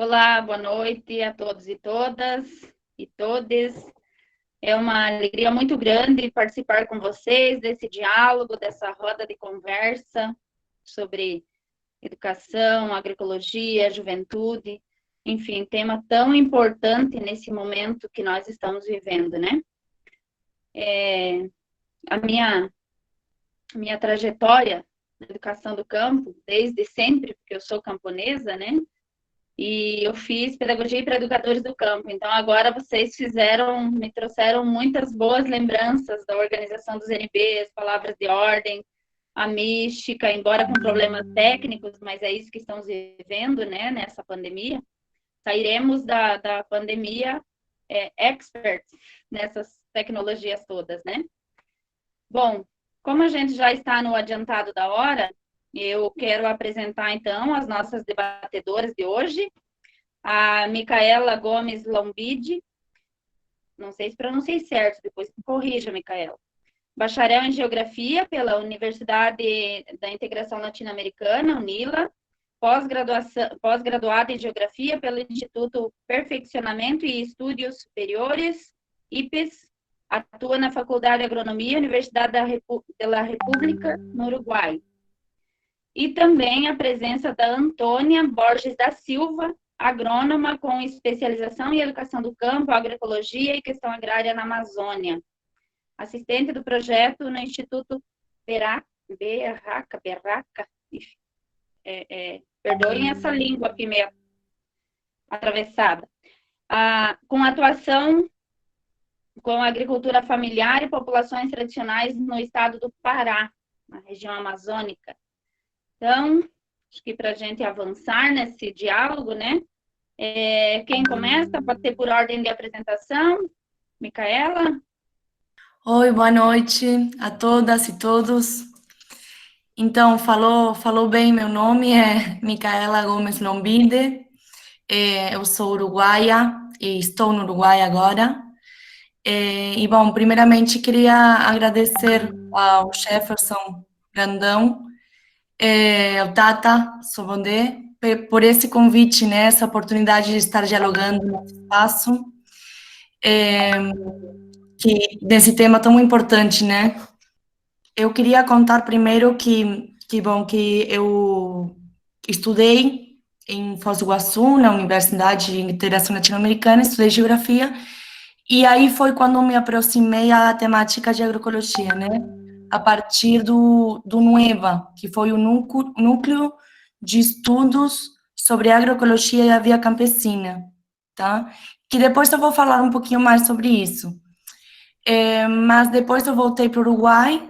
Olá, boa noite a todos e todas e todes. É uma alegria muito grande participar com vocês desse diálogo, dessa roda de conversa sobre educação, agroecologia, juventude, enfim, tema tão importante nesse momento que nós estamos vivendo, né? A minha trajetória na educação do campo, desde sempre, porque eu sou camponesa, né? E eu fiz pedagogia para educadores do campo. Então, agora vocês me trouxeram muitas boas lembranças da organização dos NBs, palavras de ordem, a mística, embora com problemas técnicos, mas é isso que estamos vivendo, né, nessa pandemia. Sairemos da pandemia expert nessas tecnologias todas, né? Bom, como a gente já está no adiantado da hora, eu quero apresentar, então, as nossas debatedoras de hoje. A Micaela Gomes Lombide, não sei se pronunciei certo, depois me corrija, Micaela. Bacharel em Geografia pela Universidade da Integração Latino-Americana, UNILA, pós-graduada em Geografia pelo Instituto Perfeccionamento e Estudos Superiores, IPES, atua na Faculdade de Agronomia, Universidade da República, no Uruguai. E também a presença da Antônia Borges da Silva, agrônoma com especialização em educação do campo, agroecologia e questão agrária na Amazônia. Assistente do projeto no Instituto Berraca, perdoem essa língua aqui meio atravessada. Com atuação com agricultura familiar e populações tradicionais no estado do Pará, na região amazônica. Então, acho que para a gente avançar nesse diálogo, né? Quem começa? Pode ser por ordem de apresentação. Micaela? Oi, boa noite a todas e todos. Então, falou bem, meu nome é Micaela Gomes Lombide, eu sou uruguaia e estou no Uruguai agora. Bom, primeiramente queria agradecer ao Jefferson Grandão, ao Tata Sobondé, por esse convite, né, essa oportunidade de estar dialogando nesse espaço, desse tema tão importante, né? Eu queria contar primeiro que eu estudei em Foz do Iguaçu, na Universidade de Integração Latino-Americana, estudei geografia, e aí foi quando me aproximei à temática de agroecologia, né? A partir do NUEVA, que foi o núcleo de estudos sobre agroecologia e a via campesina, tá? Que depois eu vou falar um pouquinho mais sobre isso. Mas depois eu voltei para o Uruguai.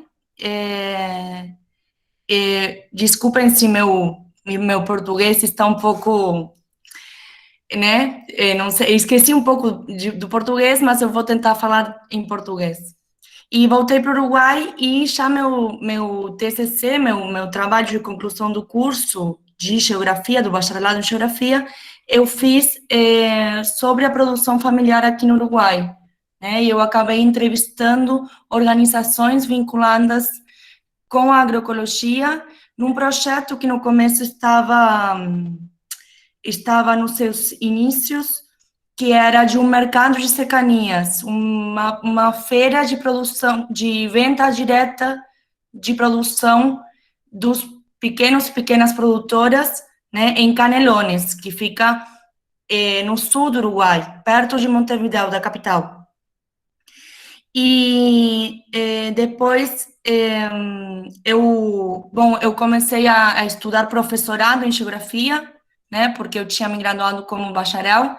Desculpem se meu português está um pouco, né? Não sei, esqueci um pouco do português, mas eu vou tentar falar em português. E voltei para o Uruguai e já meu TCC, meu trabalho de conclusão do curso de geografia, do bacharelado em geografia, eu fiz sobre a produção familiar aqui no Uruguai, né? E eu acabei entrevistando organizações vinculadas com a agroecologia, num projeto que no começo estava nos seus inícios, que era de um mercado de cercanias, uma feira de produção, de venda direta de produção dos pequenas produtoras, né, em Canelones, que fica no sul do Uruguai, perto de Montevideo, da capital. E depois eu comecei a estudar professorado em geografia, né, porque eu tinha me graduado como bacharel,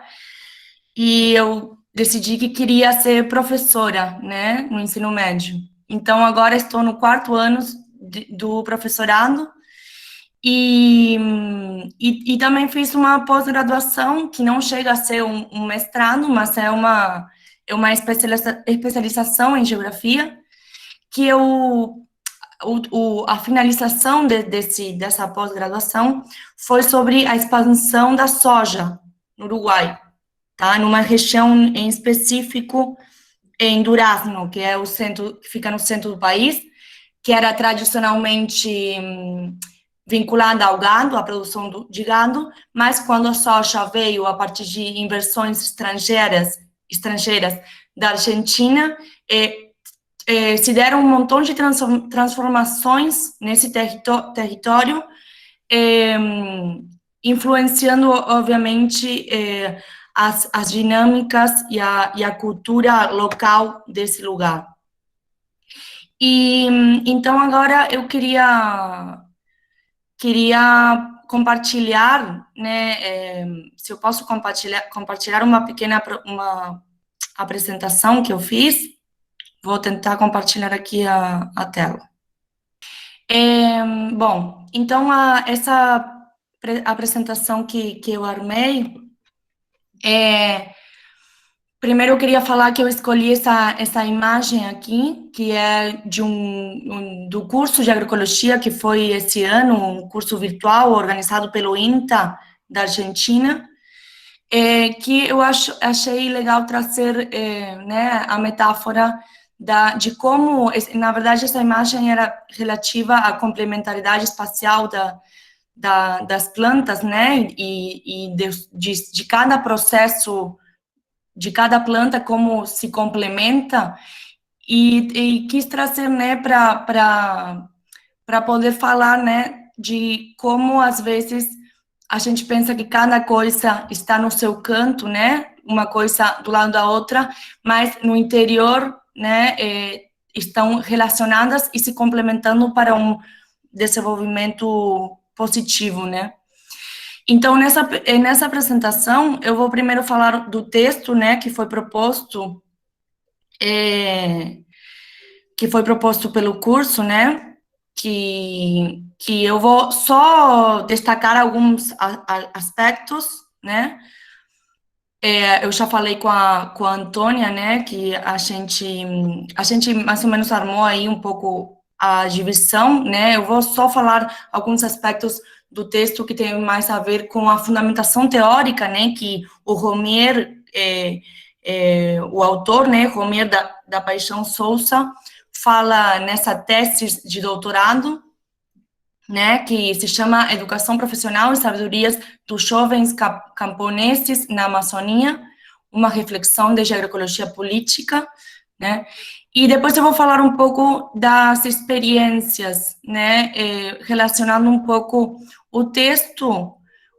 e eu decidi que queria ser professora, né, no ensino médio. Então, agora estou no 4º ano do professorado, e também fiz uma pós-graduação, que não chega a ser um mestrado, mas é uma especialização em geografia, que a finalização dessa pós-graduação foi sobre a expansão da soja no Uruguai, tá? Numa região em específico, em Durazno, que é o centro, que fica no centro do país, que era tradicionalmente vinculada ao gado, à produção de gado, mas quando a soja veio a partir de inversões estrangeiras da Argentina, se deram um montão de transformações nesse território, influenciando, obviamente, as dinâmicas e a cultura local desse lugar. E, então, agora eu queria compartilhar, né, se eu posso compartilhar uma pequena apresentação que eu fiz. Vou tentar compartilhar aqui a tela. Bom, então, essa apresentação que eu armei, primeiro eu queria falar que eu escolhi essa imagem aqui, que é do curso de agroecologia, que foi esse ano, um curso virtual organizado pelo INTA, da Argentina, que eu achei legal trazer, né, a metáfora de como, na verdade, essa imagem era relativa à complementaridade espacial das plantas, né, e de cada processo, de cada planta, como se complementa, e quis trazer, né, para poder falar, né, de como, às vezes, a gente pensa que cada coisa está no seu canto, né, uma coisa do lado da outra, mas no interior, né, estão relacionadas e se complementando para um desenvolvimento positivo, né. Então, nessa apresentação, eu vou primeiro falar do texto, né, que foi proposto pelo curso, né, que eu vou só destacar alguns aspectos, né. Eu já falei com a Antônia, né, que a gente mais ou menos armou aí um pouco a divisão, né. Eu vou só falar alguns aspectos do texto que tem mais a ver com a fundamentação teórica, né, que o Romier, o autor, né, Romier da Paixão Souza, fala nessa tese de doutorado, né, que se chama Educação Profissional e Sabedorias dos Jovens Camponeses na Amazônia, uma reflexão de agroecologia política, né, e depois eu vou falar um pouco das experiências, né, relacionando um pouco o texto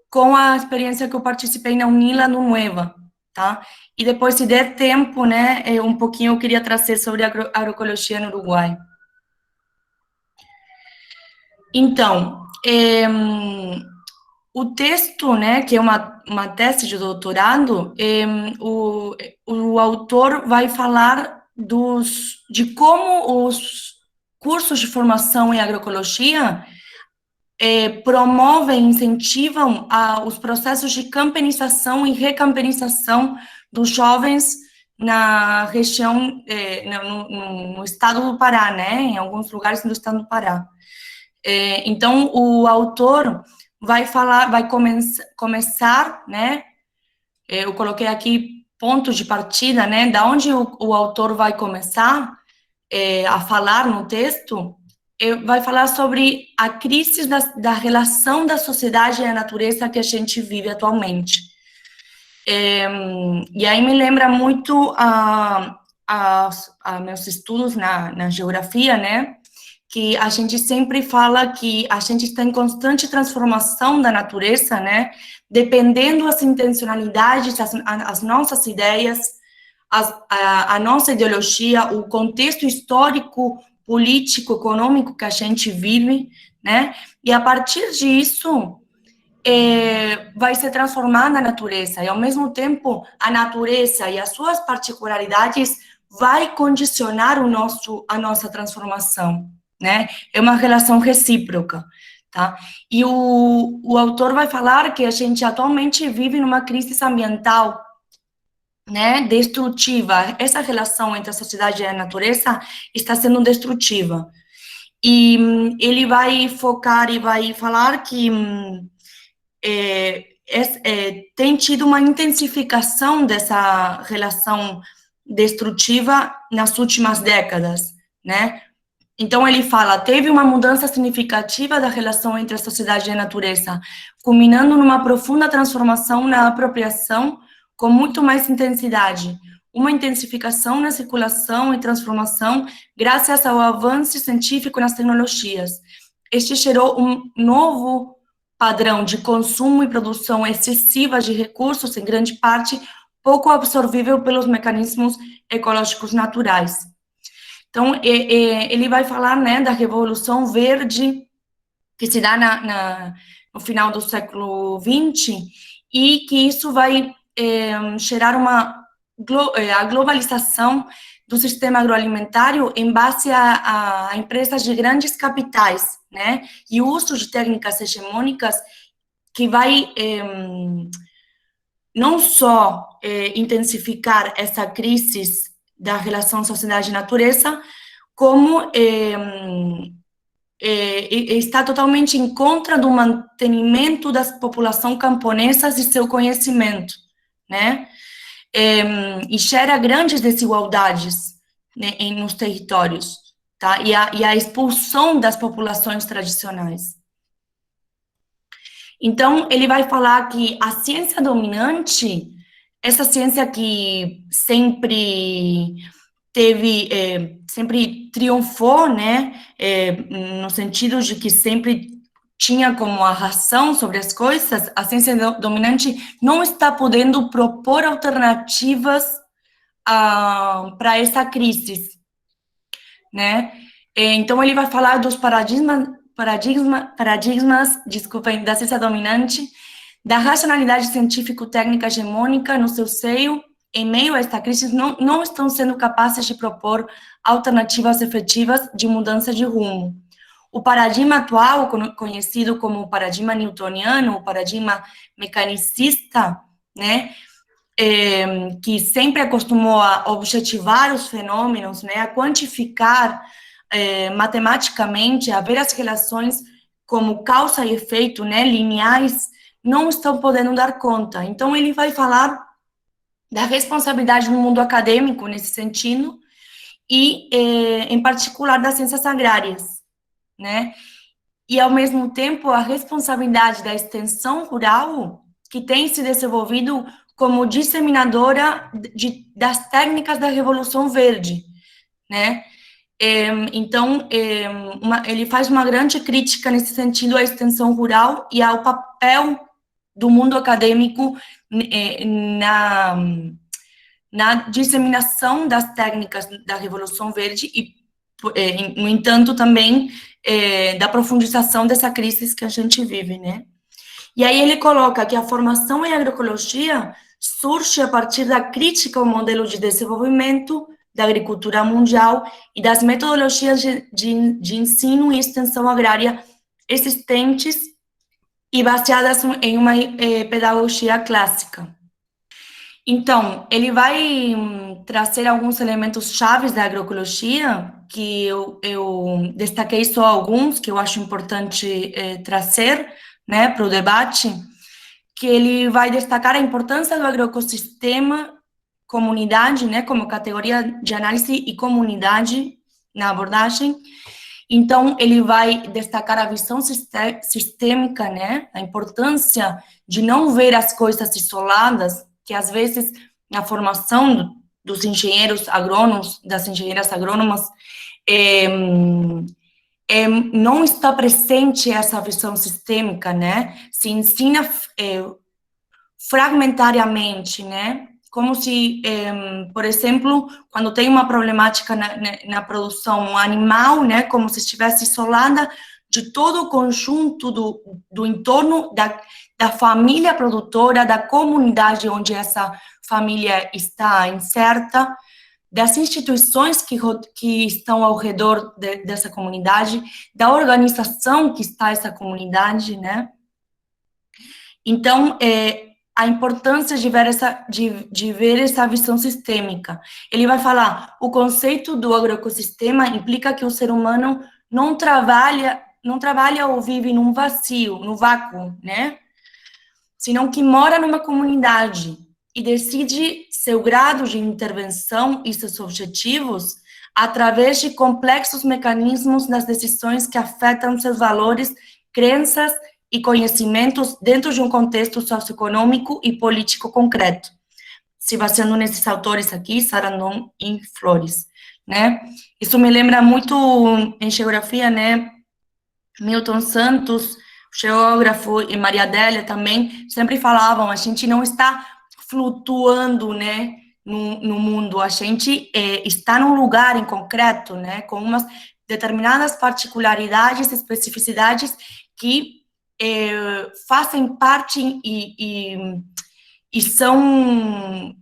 com a experiência que eu participei na UNILA no Nueva, tá? E depois, se der tempo, né, um pouquinho eu queria trazer sobre a agroecologia no Uruguai. Então, o texto, né, que é uma tese de doutorado, o autor vai falar de como os cursos de formação em agroecologia promovem, incentivam os processos de campanização e recampanização dos jovens na região, no estado do Pará, né, em alguns lugares do estado do Pará. Então, o autor vai começar, né, eu coloquei aqui pontos de partida, né, da onde o autor vai começar a falar no texto, vai falar sobre a crise da relação da sociedade e da natureza que a gente vive atualmente. E aí me lembra muito a meus estudos na geografia, né, que a gente sempre fala que a gente está em constante transformação da natureza, né, dependendo das intencionalidades, as nossas ideias, a nossa ideologia, o contexto histórico, político, econômico que a gente vive, né, e a partir disso vai se transformar na natureza, e ao mesmo tempo a natureza e as suas particularidades vai condicionar a nossa transformação, né? É uma relação recíproca, tá? E o autor vai falar que a gente atualmente vive numa crise ambiental, né, destrutiva. Essa relação entre a sociedade e a natureza está sendo destrutiva. E ele vai focar e vai falar que tem tido uma intensificação dessa relação destrutiva nas últimas décadas, né? Então, ele fala, teve uma mudança significativa da relação entre a sociedade e a natureza, culminando numa profunda transformação na apropriação com muito mais intensidade, uma intensificação na circulação e transformação graças ao avanço científico nas tecnologias. Este gerou um novo padrão de consumo e produção excessiva de recursos, em grande parte pouco absorvível pelos mecanismos ecológicos naturais. Então, ele vai falar, né, da Revolução Verde, que se dá no final do século XX, e que isso vai gerar a globalização do sistema agroalimentário em base a empresas de grandes capitais, né, e o uso de técnicas hegemônicas que vai não só intensificar essa crise da relação sociedade-natureza, como está totalmente em contra do mantenimento da população camponesa e seu conhecimento, né? E gera grandes desigualdades, né, nos territórios, tá? E a expulsão das populações tradicionais. Então, ele vai falar que a ciência dominante, essa ciência que sempre sempre triunfou, né, no sentido de que sempre tinha como a razão sobre as coisas, a ciência dominante não está podendo propor alternativas para essa crise, né? Então, ele vai falar dos paradigmas, desculpem, da ciência dominante, da racionalidade científico-técnica hegemônica no seu seio, em meio a esta crise, não estão sendo capazes de propor alternativas efetivas de mudança de rumo. O paradigma atual, conhecido como o paradigma newtoniano, o paradigma mecanicista, né, que sempre acostumou a objetivar os fenômenos, né, a quantificar matematicamente, a ver as relações como causa e efeito, né, lineares, não estão podendo dar conta. Então, ele vai falar da responsabilidade no mundo acadêmico, nesse sentido, e, em particular, das ciências agrárias, né? E, ao mesmo tempo, a responsabilidade da extensão rural, que tem se desenvolvido como disseminadora das técnicas da Revolução Verde, né? Então, ele faz uma grande crítica nesse sentido à extensão rural e ao papel do mundo acadêmico na disseminação das técnicas da Revolução Verde e, no entanto, também da profundização dessa crise que a gente vive, né? E aí ele coloca que a formação em agroecologia surge a partir da crítica ao modelo de desenvolvimento da agricultura mundial e das metodologias de ensino e extensão agrária existentes e baseadas em uma pedagogia clássica. Então, ele vai trazer alguns elementos chaves da agroecologia, que eu destaquei só alguns, que eu acho importante trazer, né, para o debate, que ele vai destacar a importância do agroecossistema, comunidade, né, como categoria de análise e comunidade na abordagem. Então, ele vai destacar a visão sistêmica, né, a importância de não ver as coisas isoladas, que às vezes na formação dos engenheiros agrônomos, das engenheiras agrônomas, não está presente essa visão sistêmica, né, se ensina fragmentariamente, né, como se, por exemplo, quando tem uma problemática na produção animal, né, como se estivesse isolada de todo o conjunto do entorno da família produtora, da comunidade onde essa família está inserta, das instituições que estão ao redor dessa comunidade, da organização que está essa comunidade, né? Então, a importância de ver essa visão sistêmica. Ele vai falar, o conceito do agroecossistema implica que o ser humano não trabalha ou vive num vazio, no vácuo, né? Senão que mora numa comunidade e decide seu grado de intervenção e seus objetivos através de complexos mecanismos nas decisões que afetam seus valores, crenças e conhecimentos dentro de um contexto socioeconômico e político concreto. Se baseando nesses autores aqui, Sarandon e Flores, né? Isso me lembra muito, em geografia, né? Milton Santos, geógrafo, e Maria Adélia também, sempre falavam, a gente não está flutuando, né, no mundo, a gente está num lugar em concreto, né, com umas determinadas particularidades, especificidades que fazem parte e são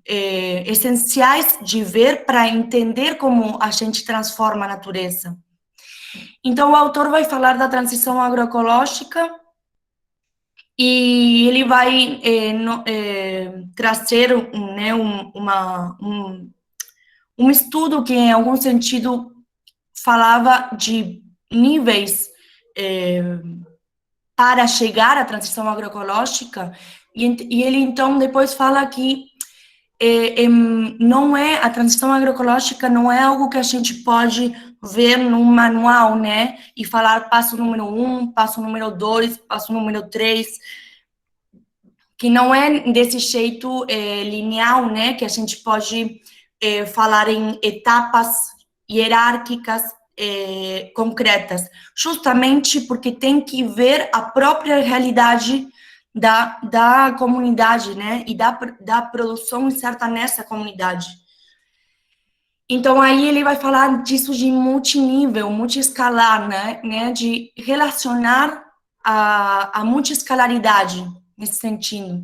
essenciais de ver para entender como a gente transforma a natureza. Então, o autor vai falar da transição agroecológica e ele vai trazer né, um estudo que, em algum sentido, falava de níveis para chegar à transição agroecológica, e ele, então, depois fala que não é, a transição agroecológica não é algo que a gente pode ver num manual, né, e falar passo número 1, passo número 2, passo número 3, que não é desse jeito linear, né, que a gente pode falar em etapas hierárquicas concretas, justamente porque tem que ver a própria realidade da comunidade, né, e da produção incerta nessa comunidade. Então, aí ele vai falar disso de multinível, multiescalar, né, de relacionar a multiescalaridade nesse sentido.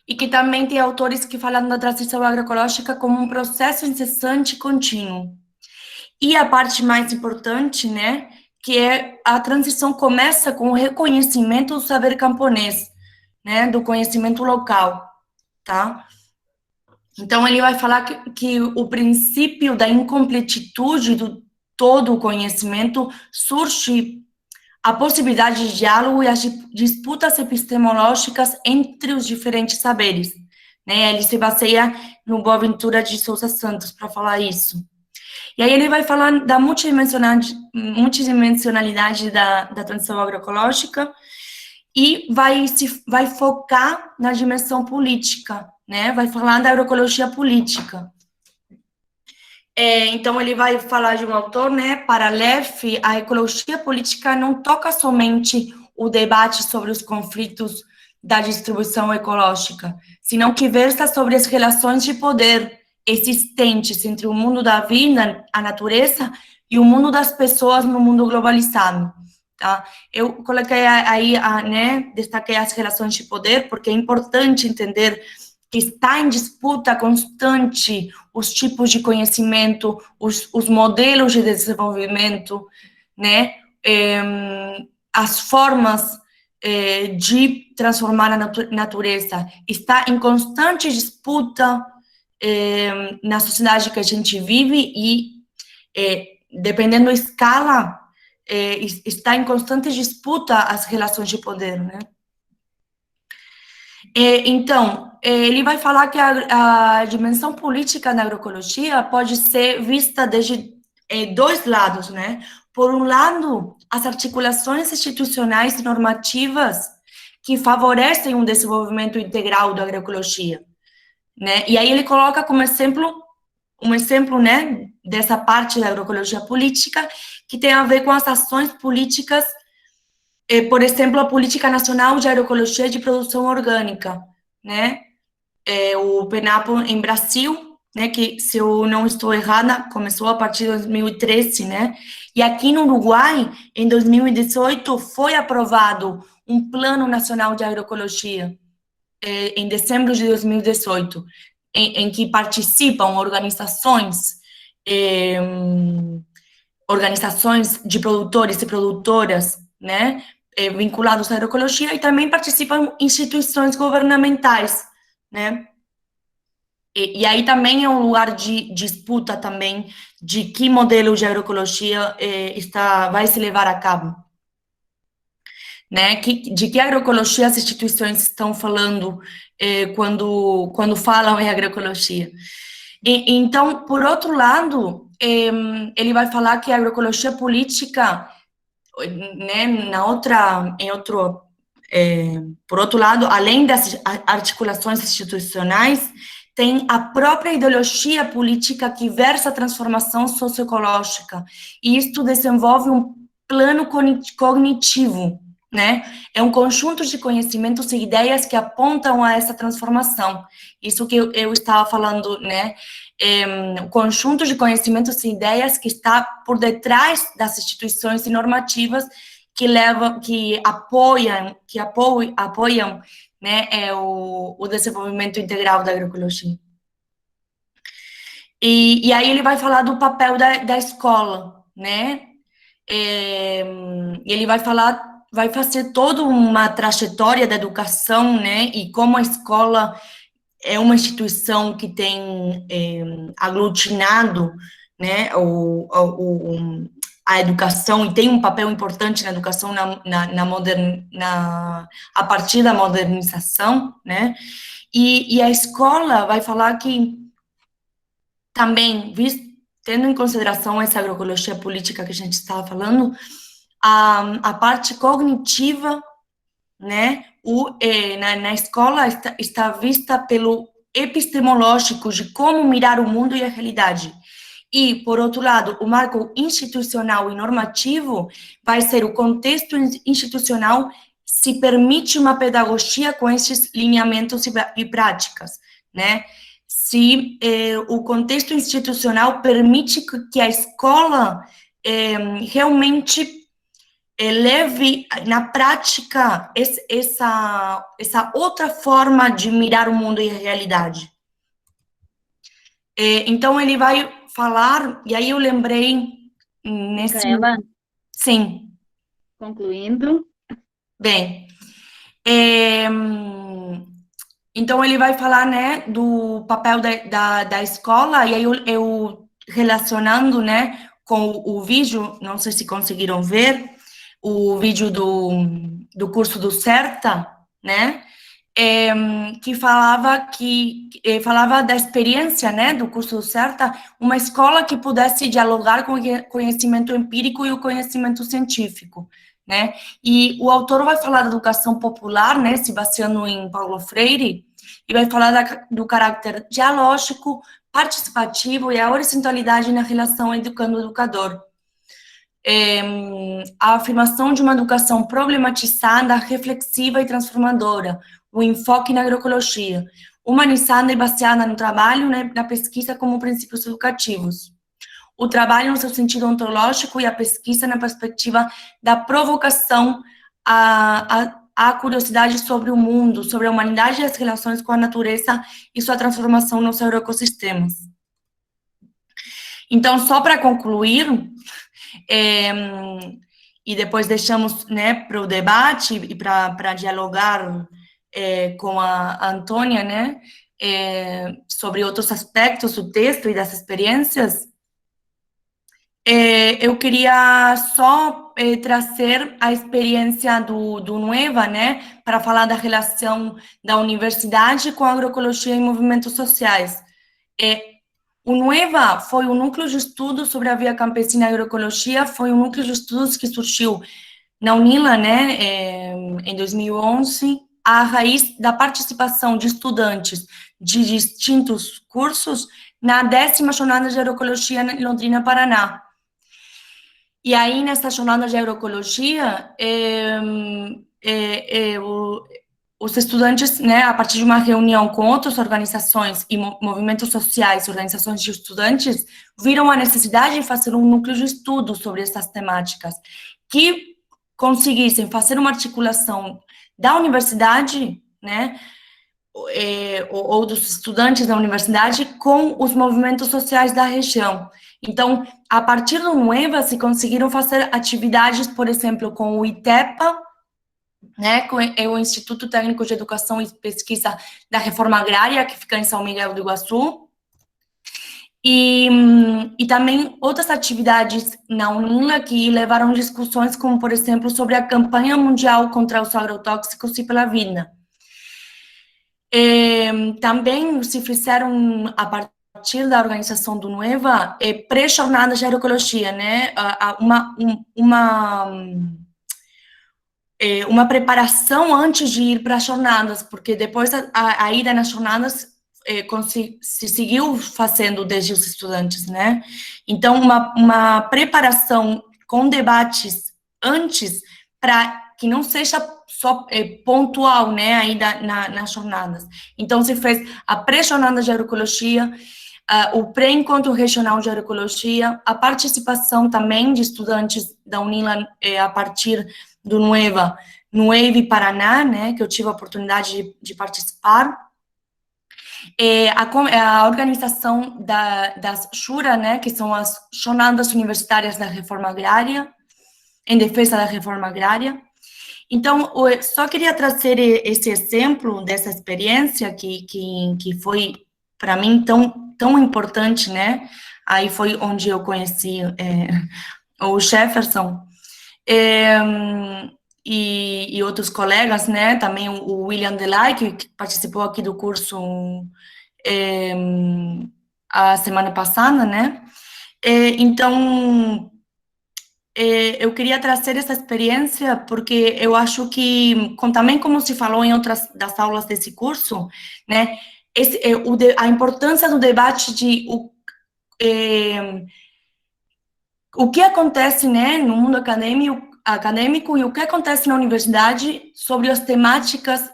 E que também tem autores que falam da transição agroecológica como um processo incessante e contínuo. E a parte mais importante, né, que é a transição começa com o reconhecimento do saber camponês, né, do conhecimento local, tá? Então, ele vai falar que o princípio da incompletitude do todo o conhecimento surge a possibilidade de diálogo e as disputas epistemológicas entre os diferentes saberes, né? Ele se baseia no Boaventura de Souza Santos para falar isso. E aí ele vai falar da multidimensionalidade da transição agroecológica e vai focar na dimensão política, né? Vai falar da agroecologia política. Então, ele vai falar de um autor, né? Para Leff, a ecologia política não toca somente o debate sobre os conflitos da distribuição ecológica, senão que versa sobre as relações de poder existentes entre o mundo da vida, a natureza, e o mundo das pessoas no mundo globalizado, tá? Eu coloquei aí, né, destaquei as relações de poder, porque é importante entender que está em disputa constante os tipos de conhecimento, os modelos de desenvolvimento, né, as formas de transformar a natureza, está em constante disputa na sociedade que a gente vive e, dependendo da escala, está em constante disputa as relações de poder, né? Então, ele vai falar que a dimensão política da agroecologia pode ser vista desde dois lados, né? Por um lado, as articulações institucionais e normativas que favorecem um desenvolvimento integral da agroecologia, né? E aí ele coloca como exemplo, né, dessa parte da agroecologia política, que tem a ver com as ações políticas, por exemplo, a Política Nacional de Agroecologia de Produção Orgânica, né? O PNAPO em Brasil, né, que, se eu não estou errada, começou a partir de 2013, né? E aqui no Uruguai, em 2018, foi aprovado um Plano Nacional de Agroecologia, em dezembro de 2018, em que participam organizações de produtores e produtoras, né, vinculados à agroecologia, e também participam instituições governamentais, né, e aí também é um lugar de disputa também de que modelo de agroecologia vai se levar a cabo, né, de que agroecologia as instituições estão falando quando falam em agroecologia. Então, por outro lado, ele vai falar que a agroecologia política, né, por outro lado, além das articulações institucionais, tem a própria ideologia política que versa a transformação socioecológica, e isto desenvolve um plano cognitivo, né? É um conjunto de conhecimentos e ideias que apontam a essa transformação. Isso que eu estava falando, né? O conjunto de conhecimentos e ideias que está por detrás das instituições normativas que apoiam, né, o desenvolvimento integral da agroecologia. E aí ele vai falar do papel da escola, né? Ele vai fazer toda uma trajetória da educação, né? E como a escola é uma instituição que tem aglutinado, né, a educação, e tem um papel importante na educação a partir da modernização, né, e a escola vai falar que também, tendo em consideração essa agroecologia política que a gente estava falando, a parte cognitiva, né, na escola está vista pelo epistemológico de como mirar o mundo e a realidade. E, por outro lado, o marco institucional e normativo vai ser o contexto institucional se permite uma pedagogia com esses lineamentos e práticas, né? Se o contexto institucional permite que a escola realmente leve na prática essa outra forma de mirar o mundo e a realidade. Então, ele vai falar, e aí eu lembrei nesse... Micaela, Sim. concluindo. Bem, então ele vai falar, né, do papel da escola, e aí eu relacionando, né, com o vídeo, não sei se conseguiram ver, o vídeo do curso do CERTA, né, que falava da experiência, né, do curso do CERTA, uma escola que pudesse dialogar com o conhecimento empírico e o conhecimento científico, né, e o autor vai falar da educação popular, né, se baseando em Paulo Freire, e vai falar do caráter dialógico, participativo e a horizontalidade na relação educando-educador. A afirmação de uma educação problematizada, reflexiva e transformadora, o enfoque na agroecologia, humanizada e baseada no trabalho, né, na pesquisa como princípios educativos. O trabalho no seu sentido ontológico e a pesquisa na perspectiva da provocação à curiosidade sobre o mundo, sobre a humanidade e as relações com a natureza e sua transformação nos agroecossistemas. Então, só para concluir, e depois deixamos, né, para o debate e para dialogar com a Antônia, né, sobre outros aspectos do texto e das experiências, eu queria só trazer a experiência do Nueva, né, para falar da relação da universidade com a agroecologia e movimentos sociais. O Nueva foi um núcleo de estudos sobre a via campesina e agroecologia, foi um núcleo de estudos que surgiu na UNILA, né, em 2011, à raiz da participação de estudantes de distintos cursos na 10ª Jornada de Agroecologia em Londrina, Paraná. E aí, nessa jornada de agroecologia, os estudantes, né, a partir de uma reunião com outras organizações e movimentos sociais, organizações de estudantes, viram a necessidade de fazer um núcleo de estudo sobre essas temáticas, que conseguissem fazer uma articulação da universidade, né, ou dos estudantes da universidade com os movimentos sociais da região. Então, a partir do Nueva, se conseguiram fazer atividades, por exemplo, com o ITEPA, né, com o Instituto Técnico de Educação e Pesquisa da Reforma Agrária, que fica em São Miguel do Iguaçu, e também outras atividades na UNILA que levaram discussões, como, por exemplo, sobre a campanha mundial contra os agrotóxicos e pela vida. Também se fizeram, a partir partir da organização do Nueva, pré-jornadas de agroecologia, né? Uma preparação antes de ir para as jornadas, porque depois a ida nas jornadas se seguiu fazendo desde os estudantes, né? Então, uma preparação com debates antes, para que não seja só pontual, né, aí nas jornadas. Então, se fez a pré-jornada de agroecologia, o pré-encontro regional de agroecologia, a participação também de estudantes da UNILA a partir do Nueva, no EIVE Paraná, né, que eu tive a oportunidade de participar, a organização das Shura, né, que são as Jornadas Universitárias da Reforma Agrária, em defesa da reforma agrária. Então, eu só queria trazer esse exemplo dessa experiência que foi, para mim, tão importante, né? Aí foi onde eu conheci o Jefferson, e outros colegas, né? Também o William Delay, que participou aqui do curso a semana passada, né? Então, eu queria trazer essa experiência porque eu acho que, também como se falou em outras das aulas desse curso, né? A importância do debate de o que acontece, né, no mundo acadêmico e o que acontece na universidade sobre as temáticas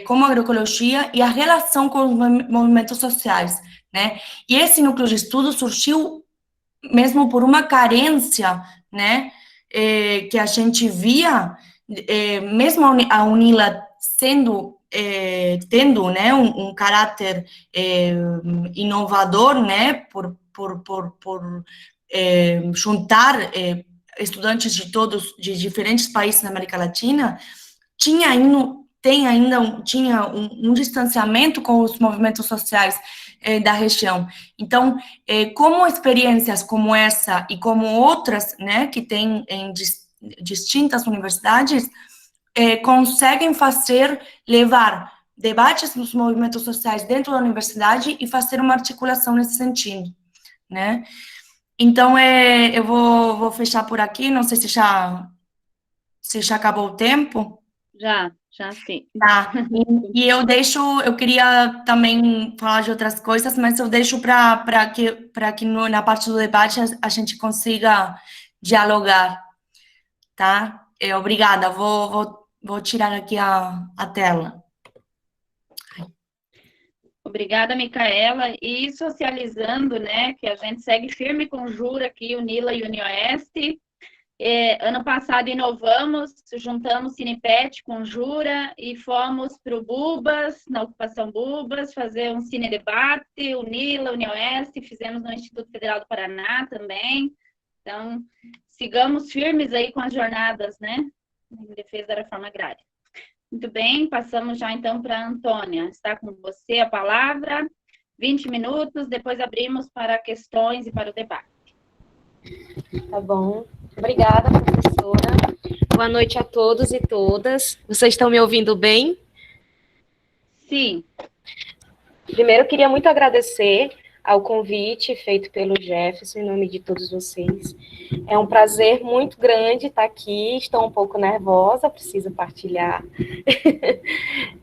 como agroecologia e a relação com os movimentos sociais, né? E esse núcleo de estudo surgiu mesmo por uma carência, né, que a gente via, mesmo a UNILA tendo, né, um caráter inovador, né, por juntar estudantes de diferentes países na América Latina, tinha um distanciamento com os movimentos sociais da região. Então, como experiências como essa e como outras, né, que tem em distintas universidades, conseguem levar debates dos movimentos sociais dentro da universidade e fazer uma articulação nesse sentido, né? Então, eu vou fechar por aqui, não sei se já acabou o tempo. Já sim. Tá, e eu queria também falar de outras coisas, mas eu deixo para que na parte do debate a gente consiga dialogar, tá? Obrigada, vou tirar aqui a tela. Obrigada, Micaela. E socializando, né, que a gente segue firme com o Jura aqui, o Nila e o Unioeste. Ano passado inovamos, juntamos Cinepet com Jura e fomos para o Bubas, na ocupação Bubas, fazer um cine-debate, o Nila, o Unioeste, fizemos no Instituto Federal do Paraná também. Então, sigamos firmes aí com as jornadas, né, em defesa da reforma agrária. Muito bem, passamos já então para a Antônia. Está com você a palavra, 20 minutos, depois abrimos para questões e para o debate. Tá bom. Obrigada, professora. Boa noite a todos e todas. Vocês estão me ouvindo bem? Sim. Primeiro, eu queria muito agradecer ao convite feito pelo Jefferson, em nome de todos vocês. É um prazer muito grande estar aqui, estou um pouco nervosa, preciso partilhar,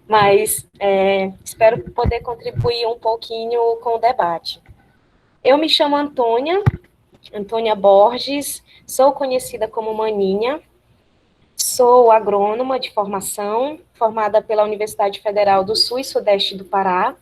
mas espero poder contribuir um pouquinho com o debate. Eu me chamo Antônia Borges, sou conhecida como Maninha, sou agrônoma de formação, formada pela Universidade Federal do Sul e Sudeste do Pará.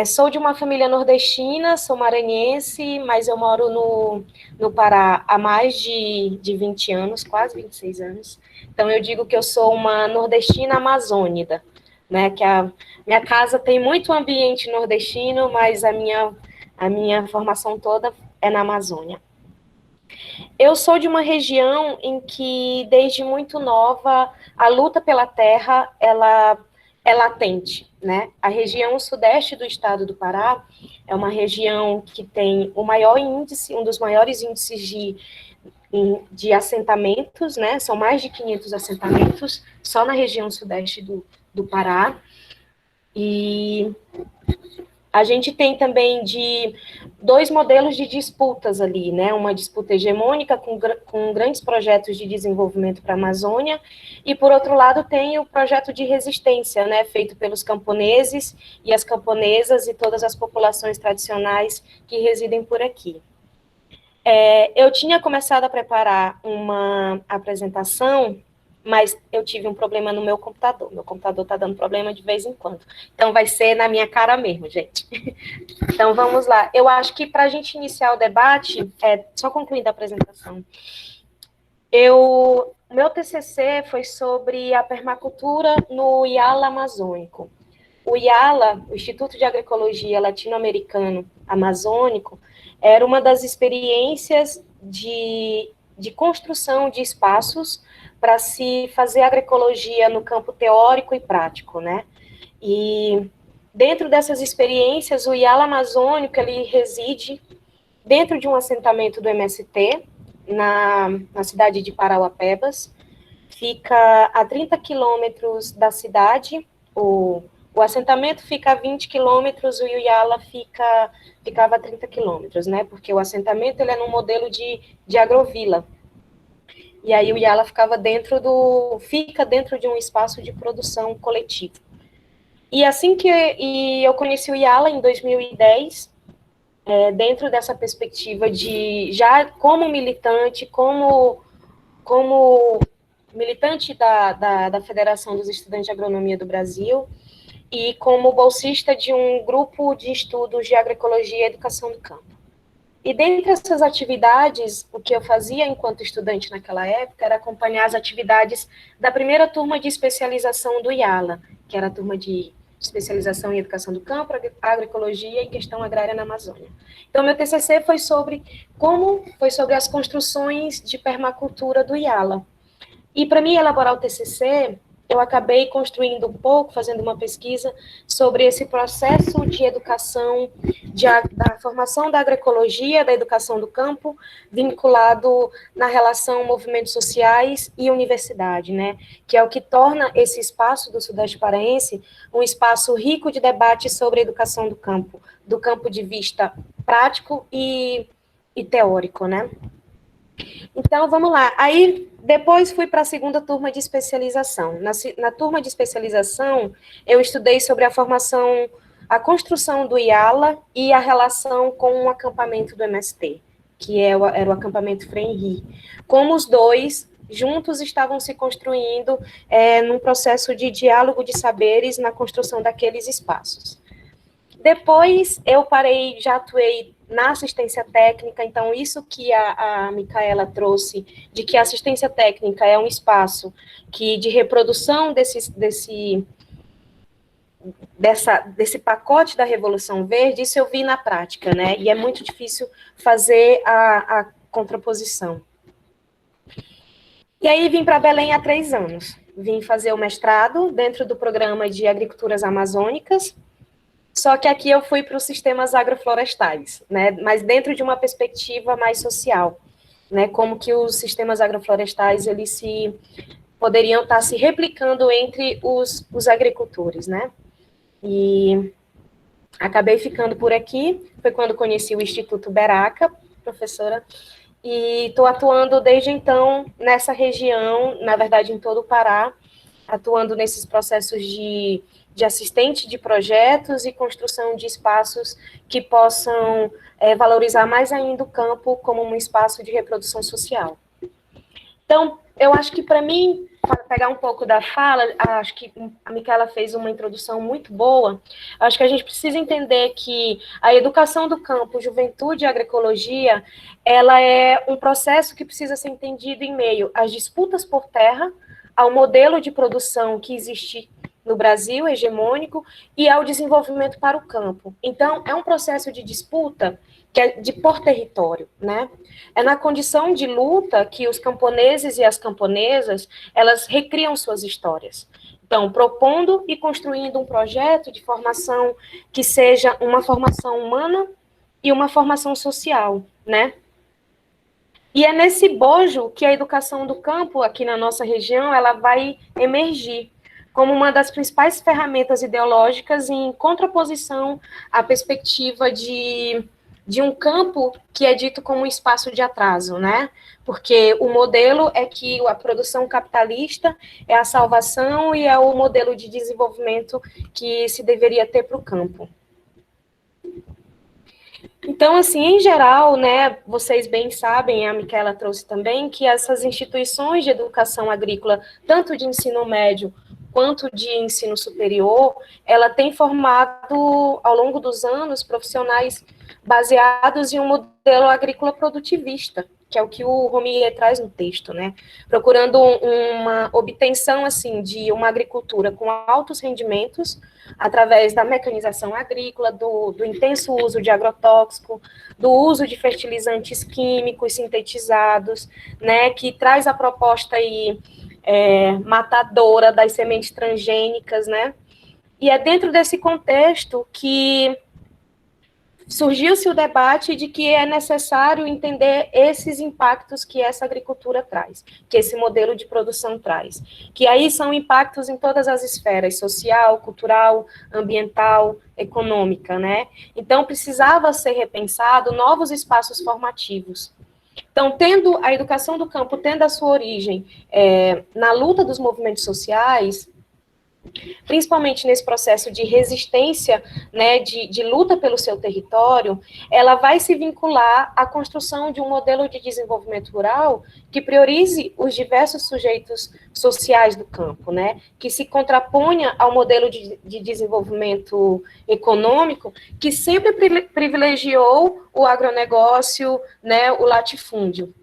Sou de uma família nordestina, sou maranhense, mas eu moro no Pará há mais de 20 anos, quase 26 anos. Então, eu digo que eu sou uma nordestina amazônida, né? Que a minha casa tem muito ambiente nordestino, mas a minha formação toda é na Amazônia. Eu sou de uma região em que, desde muito nova, a luta pela terra, ela é latente, né? A região sudeste do estado do Pará é uma região que tem o maior índice, um dos maiores índices de assentamentos, né? São mais de 500 assentamentos só na região sudeste do Pará. E A gente tem também dois modelos de disputas ali, né? Uma disputa hegemônica com grandes projetos de desenvolvimento para a Amazônia, e, por outro lado, tem o projeto de resistência, né? Feito pelos camponeses e as camponesas e todas as populações tradicionais que residem por aqui. Eu tinha começado a preparar uma apresentação, mas eu tive um problema no meu computador. Meu computador está dando problema de vez em quando. Então, vai ser na minha cara mesmo, gente. Então, vamos lá. Eu acho que, para a gente iniciar o debate, só concluindo a apresentação, meu TCC foi sobre a permacultura no IALA amazônico. O IALA, o Instituto de Agroecologia Latino-Americano Amazônico, era uma das experiências de construção de espaços para se fazer agroecologia no campo teórico e prático, né? E dentro dessas experiências, o IALA amazônico, ele reside dentro de um assentamento do MST, na cidade de Parauapebas, fica a 30 quilômetros da cidade, o assentamento fica a 20 quilômetros, o IALA ficava a 30 quilômetros, né? Porque o assentamento ele é num modelo de agrovila. E aí o IALA fica dentro de um espaço de produção coletivo. E assim que eu conheci o IALA em 2010, dentro dessa perspectiva já como militante, como militante da Federação dos Estudantes de Agronomia do Brasil, e como bolsista de um grupo de estudos de agroecologia e educação do campo. E dentre essas atividades, o que eu fazia enquanto estudante naquela época era acompanhar as atividades da primeira turma de especialização do IALA, que era a turma de especialização em educação do campo, agroecologia e questão agrária na Amazônia. Então, meu TCC foi sobre as construções de permacultura do IALA. E para mim elaborar o TCC, eu acabei construindo um pouco, fazendo uma pesquisa sobre esse processo de educação, da formação da agroecologia, da educação do campo, vinculado na relação movimentos sociais e universidade, né? Que é o que torna esse espaço do Sudeste Paraense um espaço rico de debate sobre a educação do campo de vista prático e teórico, né? Então, vamos lá. Aí, depois fui para a segunda turma de especialização. Na turma de especialização, eu estudei sobre a construção do IALA e a relação com o acampamento do MST, que era o acampamento Frenri. Como os dois, juntos, estavam se construindo num processo de diálogo de saberes na construção daqueles espaços. Depois, eu já atuei na assistência técnica, então isso que a Micaela trouxe, de que a assistência técnica é um espaço de reprodução desse pacote da Revolução Verde, isso eu vi na prática, né? E é muito difícil fazer a contraposição. E aí vim para Belém há 3 anos. Vim fazer o mestrado dentro do programa de agriculturas amazônicas, só que aqui eu fui para os sistemas agroflorestais, né? Mas dentro de uma perspectiva mais social, né? Como que os sistemas agroflorestais eles poderiam estar se replicando entre os agricultores, né? E acabei ficando por aqui, foi quando conheci o Instituto Beraca, professora, e estou atuando desde então nessa região, na verdade em todo o Pará, atuando nesses processos de assistente de projetos e construção de espaços que possam valorizar mais ainda o campo como um espaço de reprodução social. Então, eu acho que para mim, para pegar um pouco da fala, acho que a Micaela fez uma introdução muito boa, acho que a gente precisa entender que a educação do campo, juventude e agroecologia, ela é um processo que precisa ser entendido em meio às disputas por terra, ao modelo de produção que existe no Brasil, hegemônico, e ao desenvolvimento para o campo. Então, é um processo de disputa que é por território, né? É na condição de luta que os camponeses e as camponesas, elas recriam suas histórias. Então, propondo e construindo um projeto de formação que seja uma formação humana e uma formação social, né? E é nesse bojo que a educação do campo, aqui na nossa região, ela vai emergir, como uma das principais ferramentas ideológicas em contraposição à perspectiva de um campo que é dito como um espaço de atraso, né? Porque o modelo é que a produção capitalista é a salvação e é o modelo de desenvolvimento que se deveria ter para o campo. Então, assim, em geral, né, vocês bem sabem, a Micaela trouxe também, que essas instituições de educação agrícola, tanto de ensino médio quanto de ensino superior, ela tem formado, ao longo dos anos, profissionais baseados em um modelo agrícola produtivista, que é o que o Romier traz no texto, né? Procurando uma obtenção, assim, de uma agricultura com altos rendimentos, através da mecanização agrícola, do intenso uso de agrotóxico, do uso de fertilizantes químicos sintetizados, né? Que traz a proposta aí matadora das sementes transgênicas, né? E é dentro desse contexto que surgiu-se o debate de que é necessário entender esses impactos que essa agricultura traz, que esse modelo de produção traz, que aí são impactos em todas as esferas, social, cultural, ambiental, econômica, né? Então, precisava ser repensado novos espaços formativos. Então, tendo a educação do campo, tendo a sua origem na luta dos movimentos sociais, principalmente nesse processo de resistência, né, de luta pelo seu território, ela vai se vincular à construção de um modelo de desenvolvimento rural que priorize os diversos sujeitos sociais do campo, né, que se contraponha ao modelo de desenvolvimento econômico que sempre privilegiou o agronegócio, né, o latifúndio.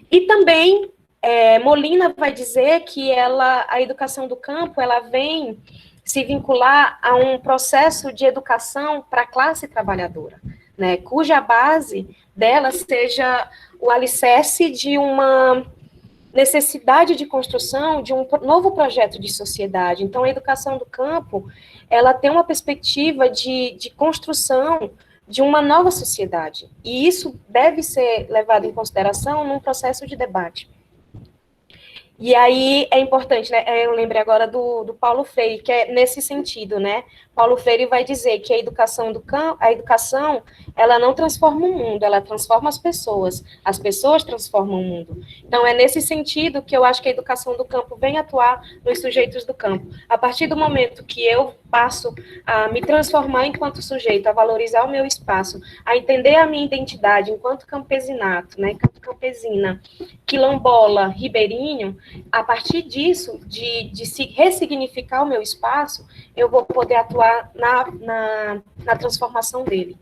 E também Molina vai dizer que a educação do campo, ela vem se vincular a um processo de educação para a classe trabalhadora, né, cuja base dela seja o alicerce de uma necessidade de construção de um novo projeto de sociedade. Então, a educação do campo, ela tem uma perspectiva de construção de uma nova sociedade, e isso deve ser levado em consideração num processo de debate. E aí é importante, né? Eu lembrei agora do Paulo Freire, que é nesse sentido, né? Paulo Freire vai dizer que a educação ela não transforma o mundo, ela transforma as pessoas transformam o mundo. Então, é nesse sentido que eu acho que a educação do campo vem atuar nos sujeitos do campo. A partir do momento que eu passo a me transformar enquanto sujeito, a valorizar o meu espaço, a entender a minha identidade enquanto campesinato, né, enquanto campesina, quilombola, ribeirinho, a partir disso, de se ressignificar o meu espaço, eu vou poder atuar na transformação dele.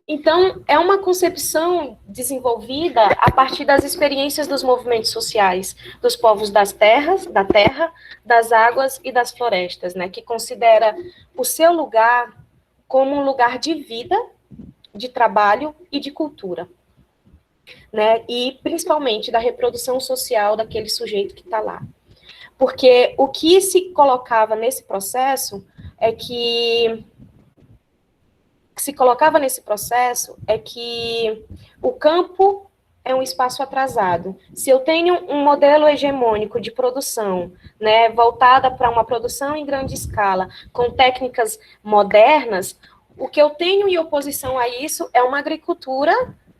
Então, é uma concepção desenvolvida a partir das experiências dos movimentos sociais, dos povos da terra, das águas e das florestas, né, que considera o seu lugar como um lugar de vida, de trabalho e de cultura, né, e principalmente da reprodução social daquele sujeito que está lá. Porque o que se colocava nesse processo é que o campo é um espaço atrasado. Se eu tenho um modelo hegemônico de produção, né, voltada para uma produção em grande escala, com técnicas modernas, o que eu tenho em oposição a isso é uma agricultura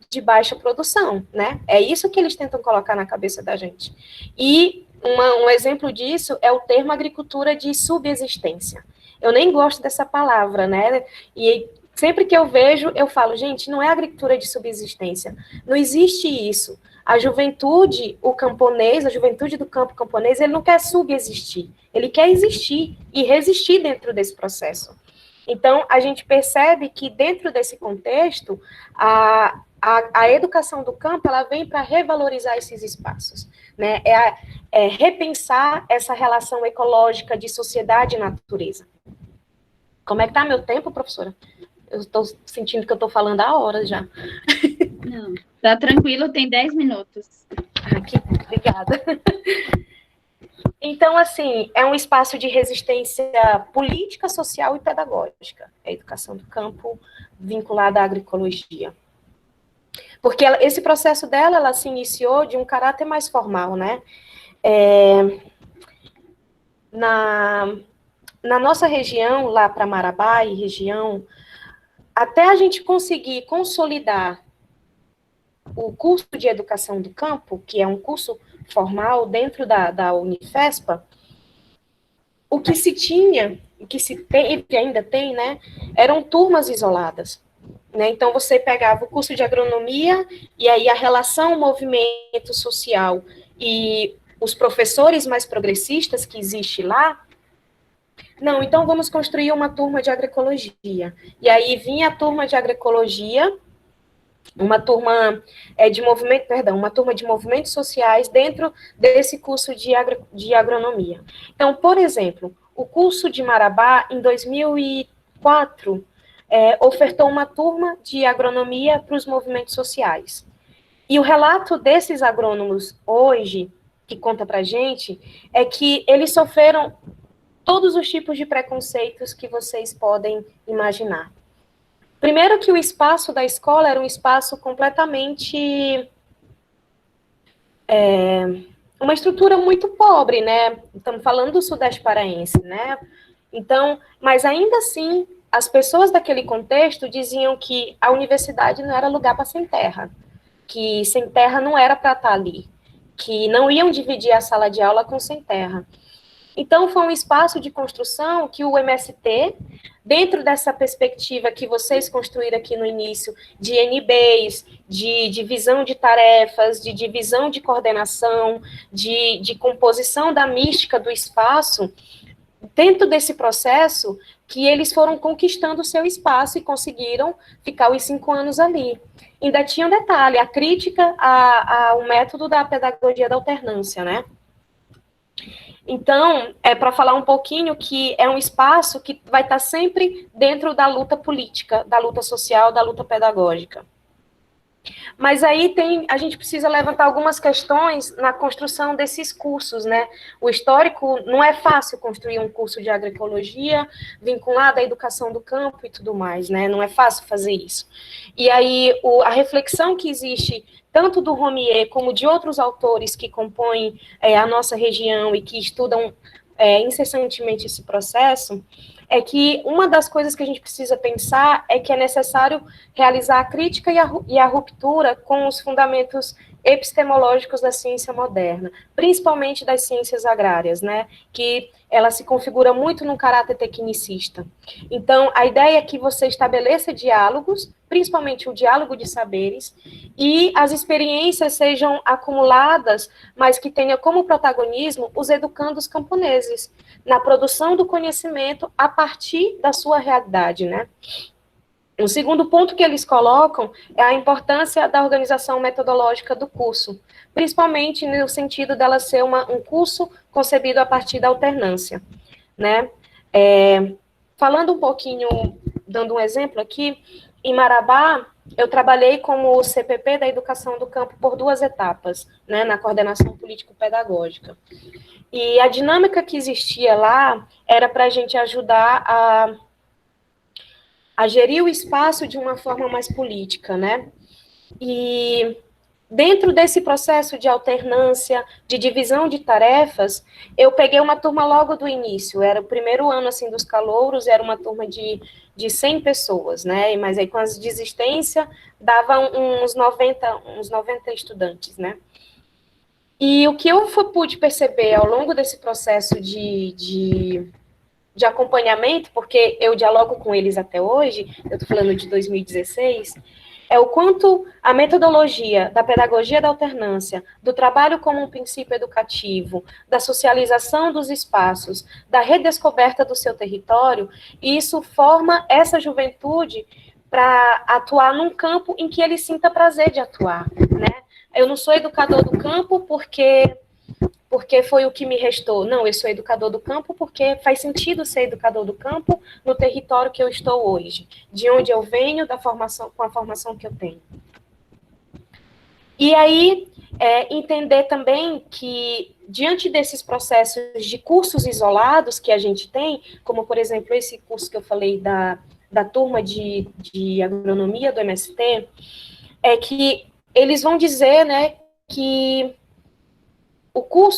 de baixa produção, né? É isso que eles tentam colocar na cabeça da gente. E um exemplo disso é o termo agricultura de subsistência. Eu nem gosto dessa palavra, né? E sempre que eu vejo, eu falo, gente, não é agricultura de subsistência. Não existe isso. A juventude, a juventude do campo camponês, ele não quer subsistir. Ele quer existir e resistir dentro desse processo. Então, a gente percebe que dentro desse contexto, a educação do campo, ela vem para revalorizar esses espaços, né? É repensar essa relação ecológica de sociedade e natureza. Como é que tá meu tempo, professora? Eu estou sentindo que eu estou falando há horas já. Não, tá tranquilo, tem 10 minutos. Obrigada. Então, assim, é um espaço de resistência política, social e pedagógica, a educação do campo vinculada à agroecologia. Porque esse processo dela, ela se iniciou de um caráter mais formal, né? na nossa região, lá para Marabá e região, até a gente conseguir consolidar o curso de educação do campo, que é um curso formal dentro da Unifespa, o que se tinha, o que se tem, e que ainda tem, né, eram turmas isoladas. Né? Então, você pegava o curso de agronomia, e aí a relação movimento social e os professores mais progressistas que existe lá, não, então vamos construir uma turma de agroecologia. E aí vinha a turma de agroecologia, uma turma de movimento, perdão, uma turma de movimentos sociais dentro desse curso de agronomia. Então, por exemplo, o curso de Marabá, em 2004, ofertou uma turma de agronomia para os movimentos sociais. E o relato desses agrônomos hoje, que conta para a gente, é que eles sofreram todos os tipos de preconceitos que vocês podem imaginar. Primeiro que o espaço da escola era um espaço completamente... uma estrutura muito pobre, né? Estamos falando do Sudeste Paraense, né? Então, mas ainda assim, as pessoas daquele contexto diziam que a universidade não era lugar para sem terra, que sem terra não era para estar ali, que não iam dividir a sala de aula com sem terra. Então, foi um espaço de construção que o MST, dentro dessa perspectiva que vocês construíram aqui no início, de NBs, de divisão de tarefas, de divisão de coordenação, de composição da mística do espaço, dentro desse processo, que eles foram conquistando o seu espaço e conseguiram ficar os 5 anos ali. Ainda tinha um detalhe, a crítica ao método da pedagogia da alternância, né? Então, para falar um pouquinho que é um espaço que vai estar sempre dentro da luta política, da luta social, da luta pedagógica. Mas aí a gente precisa levantar algumas questões na construção desses cursos, né? O histórico, não é fácil construir um curso de agroecologia vinculado à educação do campo e tudo mais, né? Não é fácil fazer isso. E aí, a reflexão que existe tanto do Romier como de outros autores que compõem a nossa região e que estudam incessantemente esse processo, é que uma das coisas que a gente precisa pensar é que é necessário realizar a crítica e a ruptura com os fundamentos epistemológicos da ciência moderna, principalmente das ciências agrárias, né, que ela se configura muito num caráter tecnicista. Então, a ideia é que você estabeleça diálogos, principalmente o diálogo de saberes, e as experiências sejam acumuladas, mas que tenha como protagonismo os educandos camponeses, na produção do conhecimento a partir da sua realidade, né? O segundo ponto que eles colocam é a importância da organização metodológica do curso, principalmente no sentido dela ser um curso concebido a partir da alternância, né? Falando um pouquinho, dando um exemplo aqui, em Marabá, eu trabalhei como CPP da educação do campo por 2 etapas, né, na coordenação político-pedagógica. E a dinâmica que existia lá era para a gente ajudar a gerir o espaço de uma forma mais política, né? E dentro desse processo de alternância, de divisão de tarefas, eu peguei uma turma logo do início, era o primeiro ano, assim, dos calouros, era uma turma de 100 pessoas, né? Mas aí com as desistências, dava uns 90 estudantes, né? E o que eu pude perceber ao longo desse processo de acompanhamento, porque eu dialogo com eles até hoje, eu estou falando de 2016, é o quanto a metodologia da pedagogia da alternância, do trabalho como um princípio educativo, da socialização dos espaços, da redescoberta do seu território, isso forma essa juventude para atuar num campo em que ele sinta prazer de atuar, né? Eu não sou educador do campo porque foi o que me restou. Não, eu sou educador do campo porque faz sentido ser educador do campo no território que eu estou hoje, de onde eu venho, com a formação que eu tenho. E aí, entender também que, diante desses processos de cursos isolados que a gente tem, como, por exemplo, esse curso que eu falei da turma de agronomia do MST, é que eles vão dizer, né, que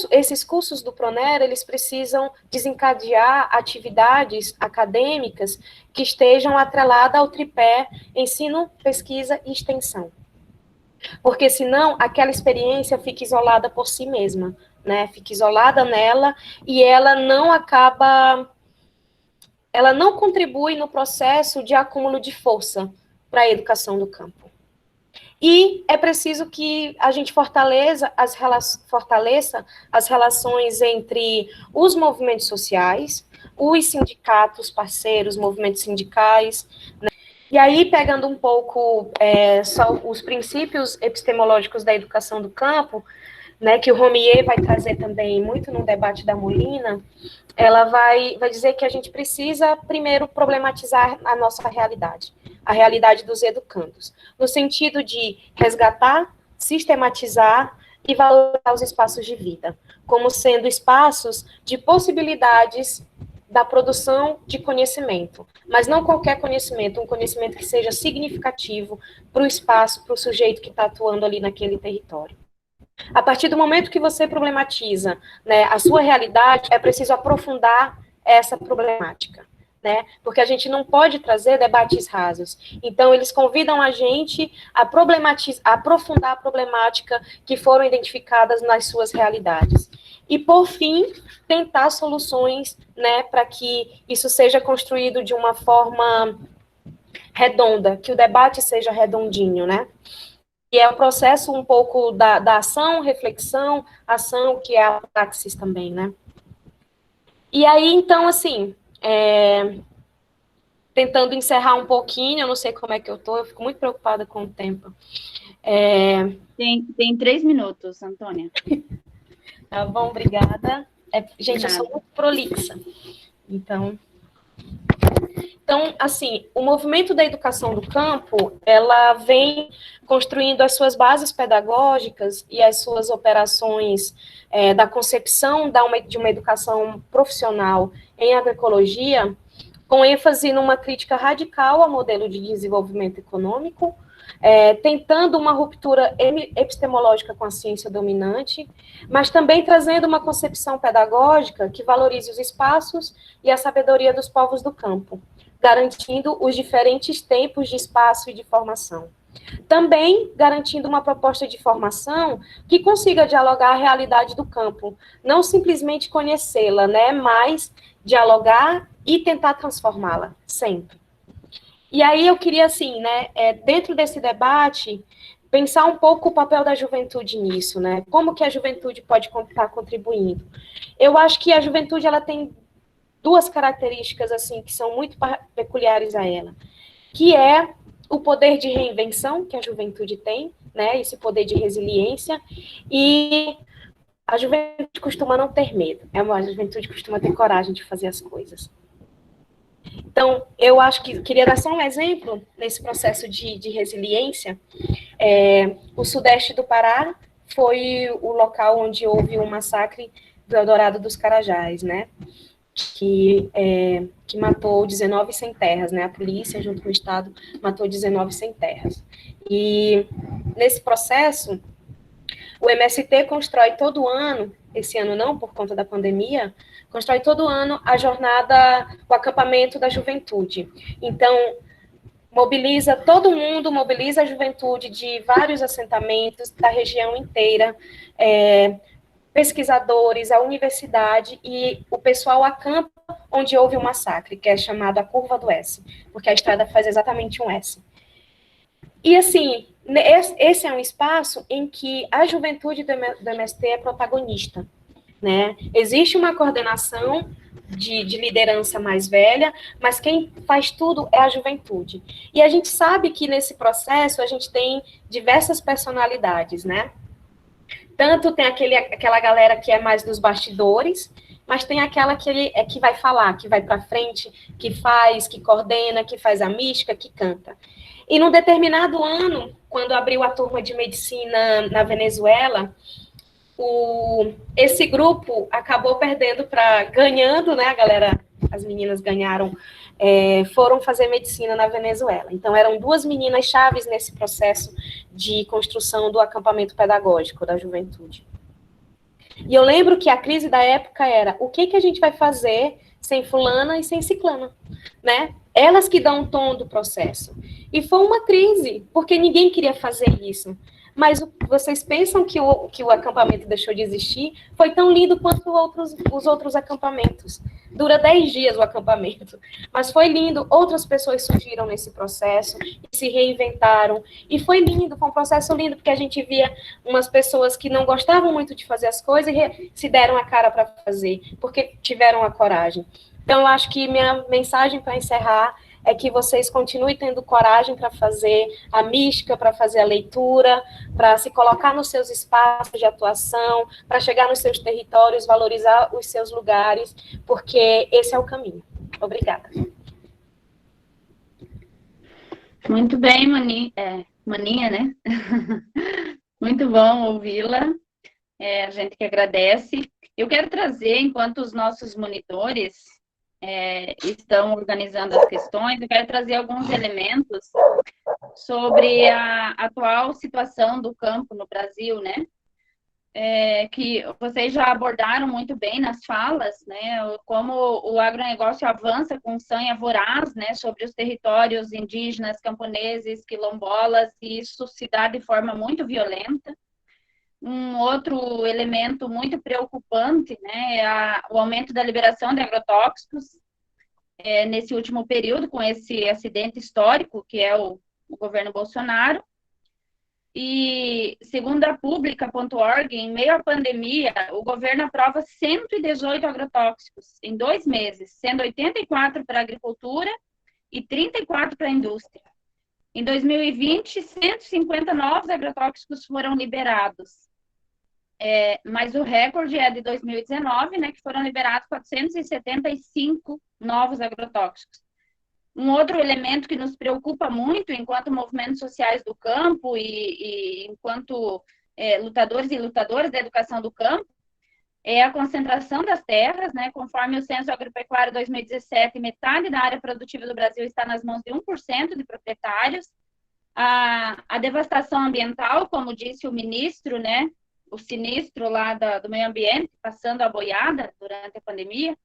esses cursos do Pronera, eles precisam desencadear atividades acadêmicas que estejam atreladas ao tripé ensino, pesquisa e extensão. Porque senão aquela experiência fica isolada por si mesma, né? Fica isolada nela e ela não contribui no processo de acúmulo de força para a educação do campo. E é preciso que a gente fortaleça as relações entre os movimentos sociais, os sindicatos parceiros, movimentos sindicais, né? E aí, pegando um pouco só os princípios epistemológicos da educação do campo, né, que o Romier vai trazer também muito no debate da Molina, ela vai dizer que a gente precisa, primeiro, problematizar a nossa realidade, a realidade dos educandos, no sentido de resgatar, sistematizar e valorizar os espaços de vida, como sendo espaços de possibilidades da produção de conhecimento, mas não qualquer conhecimento, um conhecimento que seja significativo para o espaço, para o sujeito que está atuando ali naquele território. A partir do momento que você problematiza, né, a sua realidade, é preciso aprofundar essa problemática, né, porque a gente não pode trazer debates rasos. Então, eles convidam a gente a aprofundar a problemática que foram identificadas nas suas realidades. E, por fim, tentar soluções, né, para que isso seja construído de uma forma redonda, que o debate seja redondinho, né? E é o processo um pouco da ação, reflexão, ação, que é a praxis também, né? E aí, então, assim, tentando encerrar um pouquinho, eu não sei como é que eu fico muito preocupada com o tempo. Tem 3 minutos, Antônia. Tá bom, obrigada. Gente, eu sou muito prolixa. Então, assim, o movimento da educação do campo, ela vem construindo as suas bases pedagógicas e as suas operações da concepção de uma educação profissional em agroecologia, com ênfase numa crítica radical ao modelo de desenvolvimento econômico, tentando uma ruptura epistemológica com a ciência dominante, mas também trazendo uma concepção pedagógica que valorize os espaços e a sabedoria dos povos do campo, garantindo os diferentes tempos de espaço e de formação. Também garantindo uma proposta de formação que consiga dialogar a realidade do campo, não simplesmente conhecê-la, né, mas dialogar e tentar transformá-la, sempre. E aí eu queria, assim, né, dentro desse debate, pensar um pouco o papel da juventude nisso, né, como que a juventude pode estar contribuindo. Eu acho que a juventude, ela tem duas características, assim, que são muito peculiares a ela, que é o poder de reinvenção que a juventude tem, né, esse poder de resiliência, e a juventude costuma não ter medo, a juventude costuma ter coragem de fazer as coisas. Então, eu acho que queria dar só um exemplo nesse processo de resiliência. O sudeste do Pará foi o local onde houve um massacre do Eldorado dos Carajás, né? Que matou 19 sem terras, né? A polícia, junto com o Estado, matou 19 sem terras. E nesse processo, o MST constrói todo ano, esse ano não, por conta da pandemia, constrói todo ano a jornada, o acampamento da juventude. Então, mobiliza todo mundo, mobiliza a juventude de vários assentamentos da região inteira, pesquisadores, a universidade, e o pessoal acampa onde houve o massacre, que é chamado a Curva do S, porque a estrada faz exatamente um S. E, assim, esse é um espaço em que a juventude do MST é protagonista, né? Existe uma coordenação de liderança mais velha, mas quem faz tudo é a juventude. E a gente sabe que nesse processo a gente tem diversas personalidades, né? Tanto tem aquela galera que é mais dos bastidores, mas tem aquela que vai falar, que vai para frente, que faz, que coordena, que faz a mística, que canta. E num determinado ano, quando abriu a turma de medicina na Venezuela, esse grupo acabou ganhando, né, as meninas ganharam, foram fazer medicina na Venezuela. Então, eram duas meninas chaves nesse processo de construção do acampamento pedagógico da juventude. E eu lembro que a crise da época era, o que a gente vai fazer sem fulana e sem ciclana, né? Elas que dão o tom do processo. E foi uma crise, porque ninguém queria fazer isso. Mas vocês pensam que o acampamento deixou de existir? Foi tão lindo quanto os outros acampamentos. Dura 10 dias o acampamento. Mas foi lindo. Outras pessoas surgiram nesse processo e se reinventaram. E foi lindo, foi um processo lindo, porque a gente via umas pessoas que não gostavam muito de fazer as coisas e se deram a cara para fazer, porque tiveram a coragem. Então, eu acho que minha mensagem para encerrar é que vocês continuem tendo coragem para fazer a mística, para fazer a leitura, para se colocar nos seus espaços de atuação, para chegar nos seus territórios, valorizar os seus lugares, porque esse é o caminho. Obrigada. Muito bem, Maninha, né? Muito bom ouvi-la. A gente que agradece. Eu quero trazer, enquanto os nossos monitores estão organizando as questões, eu quero trazer alguns elementos sobre a atual situação do campo no Brasil, né? Que vocês já abordaram muito bem nas falas, né? Como o agronegócio avança com sanha voraz, né? Sobre os territórios indígenas, camponeses, quilombolas, e isso se dá de forma muito violenta. Um outro elemento muito preocupante, né, é o aumento da liberação de agrotóxicos nesse último período, com esse acidente histórico, que é o governo Bolsonaro. E, segundo a Pública.org, em meio à pandemia, o governo aprova 118 agrotóxicos em 2 meses, sendo 84 para a agricultura e 34 para a indústria. Em 2020, 150 novos agrotóxicos foram liberados. Mas o recorde é de 2019, né, que foram liberados 475 novos agrotóxicos. Um outro elemento que nos preocupa muito, enquanto movimentos sociais do campo e enquanto lutadores e lutadoras da educação do campo, é a concentração das terras, né, conforme o Censo Agropecuário 2017, metade da área produtiva do Brasil está nas mãos de 1% de proprietários. A devastação ambiental, como disse o ministro, né, o sinistro lá do meio ambiente, passando a boiada durante a pandemia,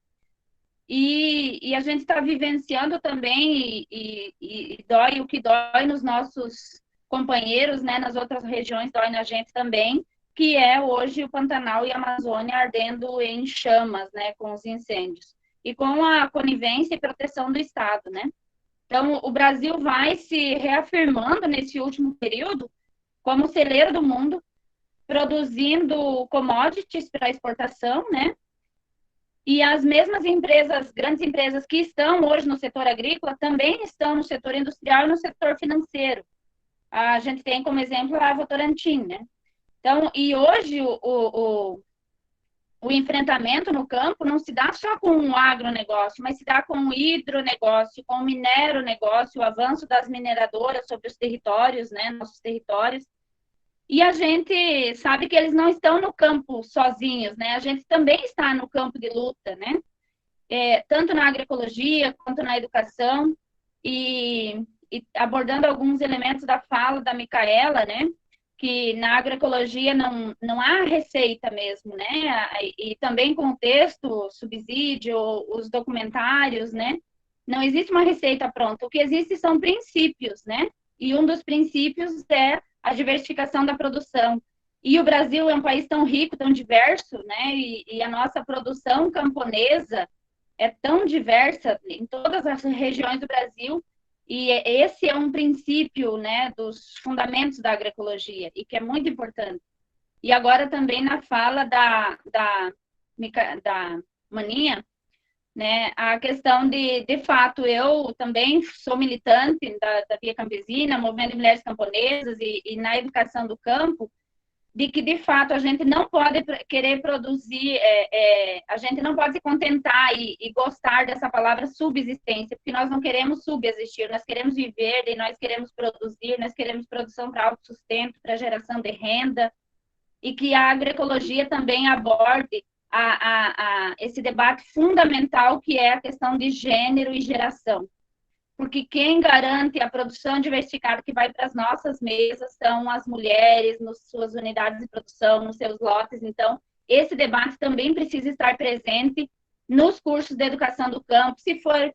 e a gente está vivenciando também, e dói o que dói nos nossos companheiros, né, nas outras regiões, dói na gente também, que é hoje o Pantanal e a Amazônia ardendo em chamas, né, com os incêndios, e com a conivência e proteção do Estado, né. Então, o Brasil vai se reafirmando nesse último período como celeiro do mundo, produzindo commodities para exportação, né? E as mesmas empresas, grandes empresas que estão hoje no setor agrícola, também estão no setor industrial e no setor financeiro. A gente tem como exemplo a Votorantim, né? Então, e hoje o enfrentamento no campo não se dá só com o agronegócio, mas se dá com o hidronegócio, com o mineronegócio, o avanço das mineradoras sobre os territórios, né? Nossos territórios. E a gente sabe que eles não estão no campo sozinhos, né? A gente também está no campo de luta, né? Tanto na agroecologia quanto na educação, e abordando alguns elementos da fala da Micaela, né? Que na agroecologia não há receita mesmo, né? E também com o texto, subsídio, os documentários, né? Não existe uma receita pronta. O que existe são princípios, né? E um dos princípios é a diversificação da produção. E o Brasil é um país tão rico, tão diverso, né? E a nossa produção camponesa é tão diversa em todas as regiões do Brasil. E esse é um princípio, né, dos fundamentos da agroecologia, e que é muito importante. E agora também na fala da Maninha, né, a questão de fato, eu também sou militante da Via Campesina, Movimento de Mulheres Camponesas e na educação do campo, de que, de fato, a gente não pode querer produzir, a gente não pode se contentar e gostar dessa palavra subsistência, porque nós não queremos subsistir, nós queremos viver, e nós queremos produzir, nós queremos produção para autossustento, para geração de renda, e que a agroecologia também aborde esse debate fundamental que é a questão de gênero e geração. Porque quem garante a produção diversificada que vai para as nossas mesas são as mulheres, nas suas unidades de produção, nos seus lotes. Então, esse debate também precisa estar presente nos cursos de educação do campo, se for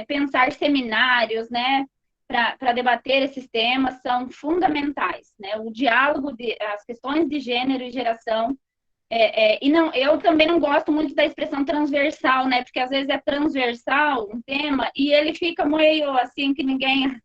pensar seminários, né, para debater esses temas, são fundamentais, né, o diálogo, as questões de gênero e geração, e não, eu também não gosto muito da expressão transversal, né, porque às vezes é transversal um tema, e ele fica meio assim, que ninguém,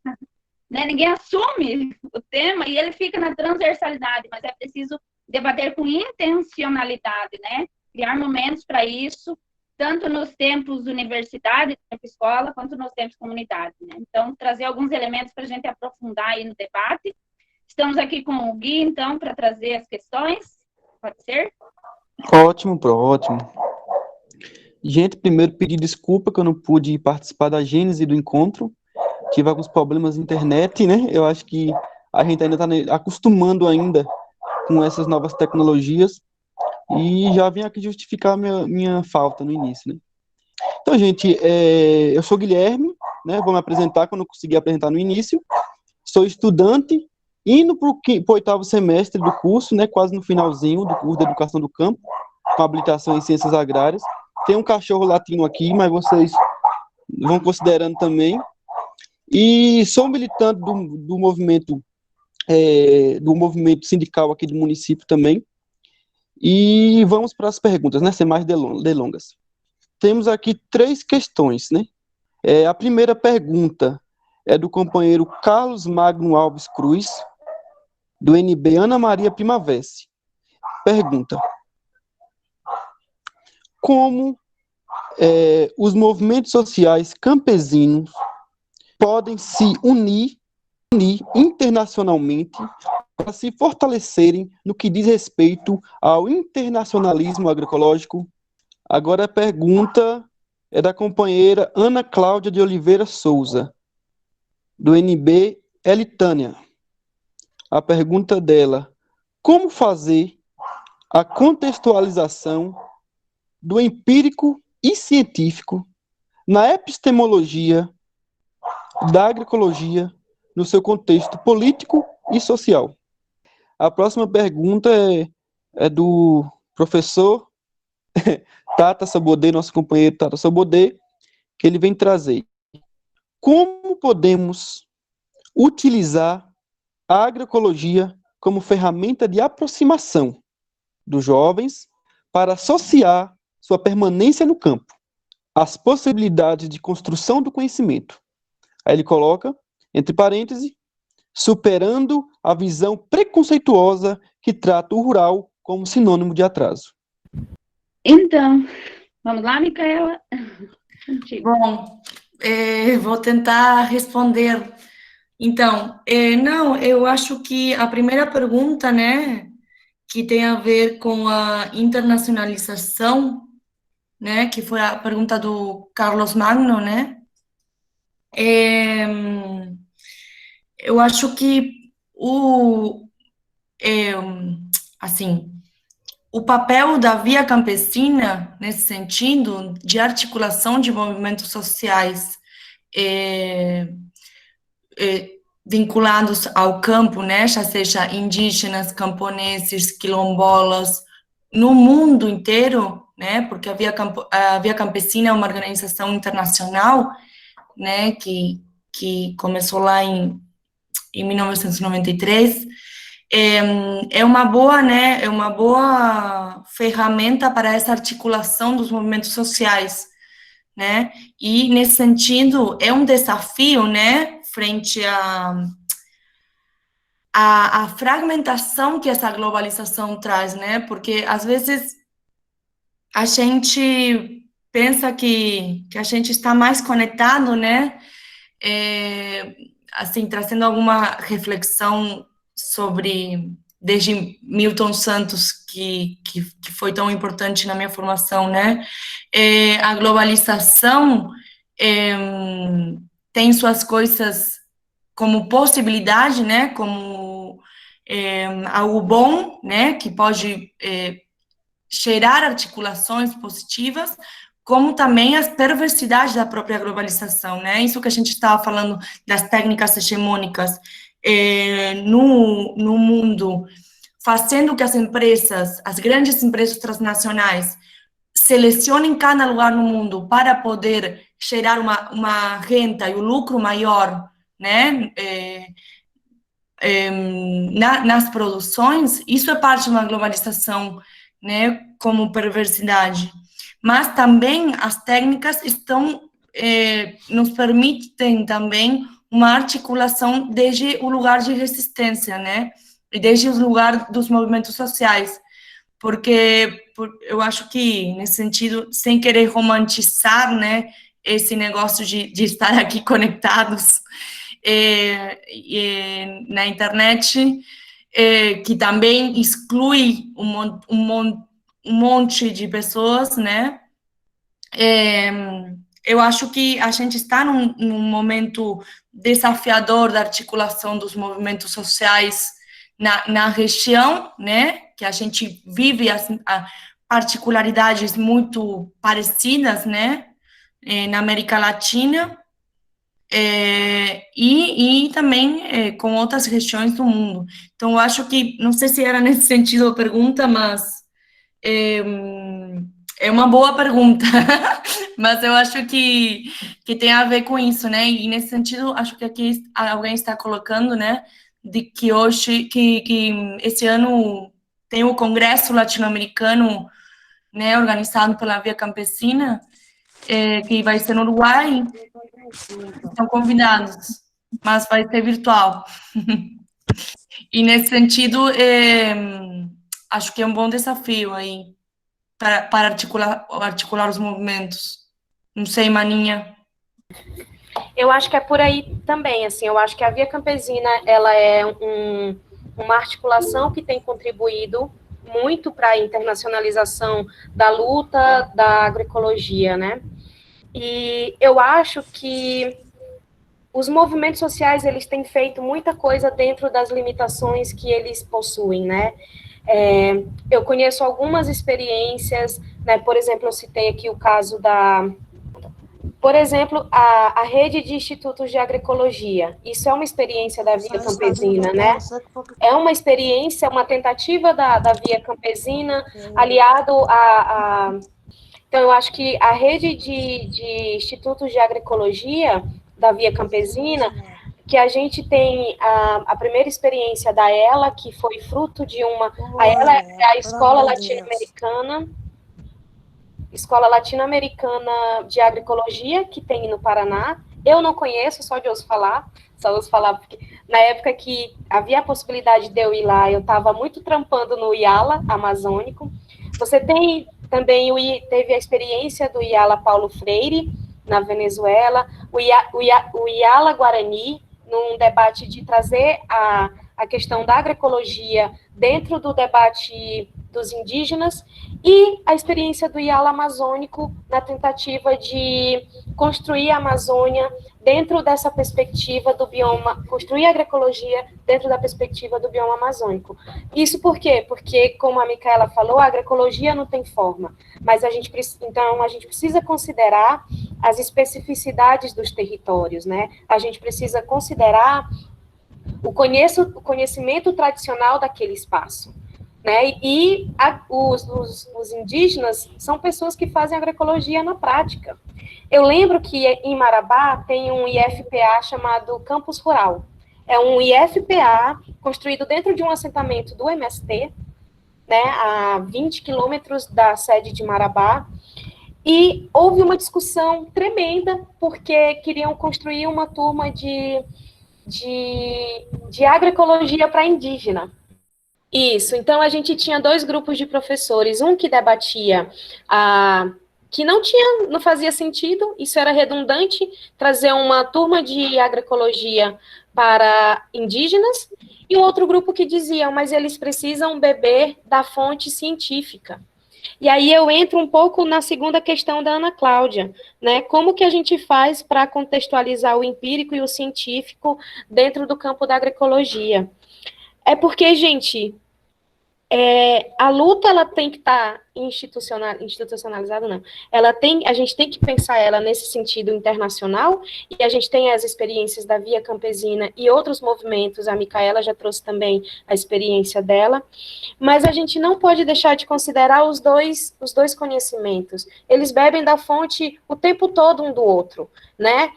né, ninguém assume o tema, e ele fica na transversalidade, mas é preciso debater com intencionalidade, né, criar momentos para isso, tanto nos tempos universidade, tempo escola, quanto nos tempos comunidade, né? Então, trazer alguns elementos para a gente aprofundar aí no debate. Estamos aqui com o Gui, então, para trazer as questões. Pode ser? Ótimo, ótimo. Gente, primeiro pedir desculpa que eu não pude participar da gênese do encontro. Tive alguns problemas na internet, né? Eu acho que a gente ainda está acostumando ainda com essas novas tecnologias. E já vim aqui justificar minha falta no início, né? Então, gente, eu sou Guilherme, né? Vou me apresentar quando eu conseguir apresentar no início. Sou estudante, indo para o 8º semestre do curso, né? Quase no finalzinho do curso de Educação do Campo, com habilitação em Ciências Agrárias. Tem um cachorro latino aqui, mas vocês vão considerando também. E sou militante do movimento sindical aqui do município também. E vamos para as perguntas, né? Sem mais delongas. Temos aqui 3 questões, né? A primeira pergunta é do companheiro Carlos Magno Alves Cruz, do NB Ana Maria Primavesi. Pergunta: como os movimentos sociais campesinos podem se unir internacionalmente para se fortalecerem no que diz respeito ao internacionalismo agroecológico? Agora a pergunta é da companheira Ana Cláudia de Oliveira Souza, do NB Elitânia. A pergunta dela: como fazer a contextualização do empírico e científico na epistemologia da agroecologia no seu contexto político e social? A próxima pergunta é do professor Tata Sabodê, nosso companheiro Tata Sabodê, que ele vem trazer: como podemos utilizar a agroecologia como ferramenta de aproximação dos jovens para associar sua permanência no campo às possibilidades de construção do conhecimento? Aí ele coloca, entre parênteses, superando a visão preconceituosa que trata o rural como sinônimo de atraso. Então, vamos lá, Micaela? Bom, vou tentar responder. Então, não, eu acho que a primeira pergunta, né, que tem a ver com a internacionalização, né, que foi a pergunta do Carlos Magno, né, eu acho que assim, o papel da via campesina, nesse sentido, de articulação de movimentos sociais vinculados ao campo, né, já seja indígenas, camponeses, quilombolas, no mundo inteiro, né, porque a Via Campesina é uma organização internacional, né, que começou lá em 1993, é uma boa, né, é uma boa ferramenta para essa articulação dos movimentos sociais, né, e nesse sentido é um desafio, né, frente à fragmentação que essa globalização traz, né, porque às vezes a gente pensa que a gente está mais conectado, né, assim, trazendo alguma reflexão sobre, desde Milton Santos, que foi tão importante na minha formação, né, a globalização tem suas coisas como possibilidade, né, como algo bom, né, que pode gerar articulações positivas, como também as perversidades da própria globalização, né? Isso que a gente estava falando das técnicas hegemônicas no mundo fazendo que as empresas, as grandes empresas transnacionais, selecionem cada lugar no mundo para poder gerar uma renda e um lucro maior, né, nas produções, isso é parte de uma globalização, né, como perversidade. Mas também as técnicas nos permitem também uma articulação desde o lugar de resistência, né, e desde o lugar dos movimentos sociais, porque eu acho que, nesse sentido, sem querer romantizar, né, esse negócio de estar aqui conectados na internet, que também exclui um monte de pessoas, né, eu acho que a gente está num momento desafiador da articulação dos movimentos sociais na região, né, que a gente vive particularidades muito parecidas, né, na América Latina, e também com outras regiões do mundo. Então, eu acho que, não sei se era nesse sentido a pergunta, mas é uma boa pergunta, mas eu acho que tem a ver com isso, né? E nesse sentido, acho que aqui alguém está colocando, né, de que hoje, que esse ano tem o Congresso Latino-Americano, né, organizado pela Via Campesina, que vai ser no Uruguai. Estão convidados, mas vai ser virtual. E nesse sentido, acho que é um bom desafio aí para articular os movimentos. Não sei, Maninha. Eu acho que é por aí também, assim, eu acho que a Via Campesina, ela é uma articulação que tem contribuído muito para a internacionalização da luta da agroecologia, né? E eu acho que os movimentos sociais, eles têm feito muita coisa dentro das limitações que eles possuem, né? Eu conheço algumas experiências, né? Por exemplo, eu citei aqui o caso por exemplo, a rede de institutos de agroecologia. Isso é uma experiência da Via Campesina, né? É uma experiência, uma tentativa da Via Campesina, aliado a... Então, eu acho que a rede de institutos de agroecologia da Via Campesina, que a gente tem a primeira experiência da ELA, que foi fruto de a ELA é a Escola Latino-Americana de Agroecologia, que tem no Paraná. Eu não conheço, só ouço falar porque na época que havia a possibilidade de eu ir lá, eu estava muito trampando no IALA amazônico. Você tem também, teve a experiência do IALA Paulo Freire, na Venezuela, o IALA Guarani, num debate de trazer a questão da agroecologia dentro do debate dos indígenas, e a experiência do IALA amazônico na tentativa de construir a Amazônia dentro dessa perspectiva do bioma, construir a agroecologia dentro da perspectiva do bioma amazônico. Isso por quê? Porque, como a Micaela falou, a agroecologia não tem forma, mas então a gente precisa considerar as especificidades dos territórios, né? A gente precisa considerar o conhecimento tradicional daquele espaço, né? E os indígenas são pessoas que fazem agroecologia na prática. Eu lembro que em Marabá tem um IFPA chamado Campus Rural. É um IFPA construído dentro de um assentamento do MST, né, a 20 quilômetros da sede de Marabá, e houve uma discussão tremenda, porque queriam construir uma turma de agroecologia para indígena. Isso, então a gente tinha 2 grupos de professores, um que debatia que não fazia sentido, isso era redundante, trazer uma turma de agroecologia para indígenas, e um outro grupo que dizia, mas eles precisam beber da fonte científica. E aí eu entro um pouco na segunda questão da Ana Cláudia, né? Como que a gente faz para contextualizar o empírico e o científico dentro do campo da agroecologia? É porque, gente, a luta ela tem que estar institucionalizada, não. A gente tem que pensar ela nesse sentido internacional, e a gente tem as experiências da Via Campesina e outros movimentos, a Micaela já trouxe também a experiência dela, mas a gente não pode deixar de considerar os dois conhecimentos. Eles bebem da fonte o tempo todo um do outro, né?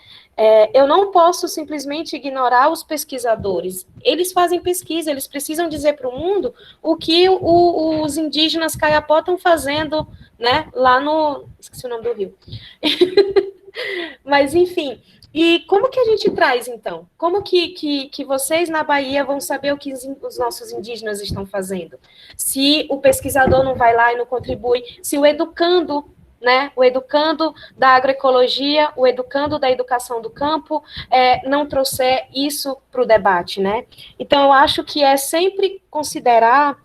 Eu não posso simplesmente ignorar os pesquisadores. Eles fazem pesquisa, eles precisam dizer para o mundo o que os indígenas Kayapó estão fazendo, né, lá no... Esqueci o nome do rio. Mas, enfim, e como que a gente traz, então? Como que vocês na Bahia vão saber o que os nossos indígenas estão fazendo? Se o pesquisador não vai lá e não contribui, se o educando, né, o educando da agroecologia, o educando da educação do campo, não trouxer isso para o debate, né? Então, eu acho que é sempre considerar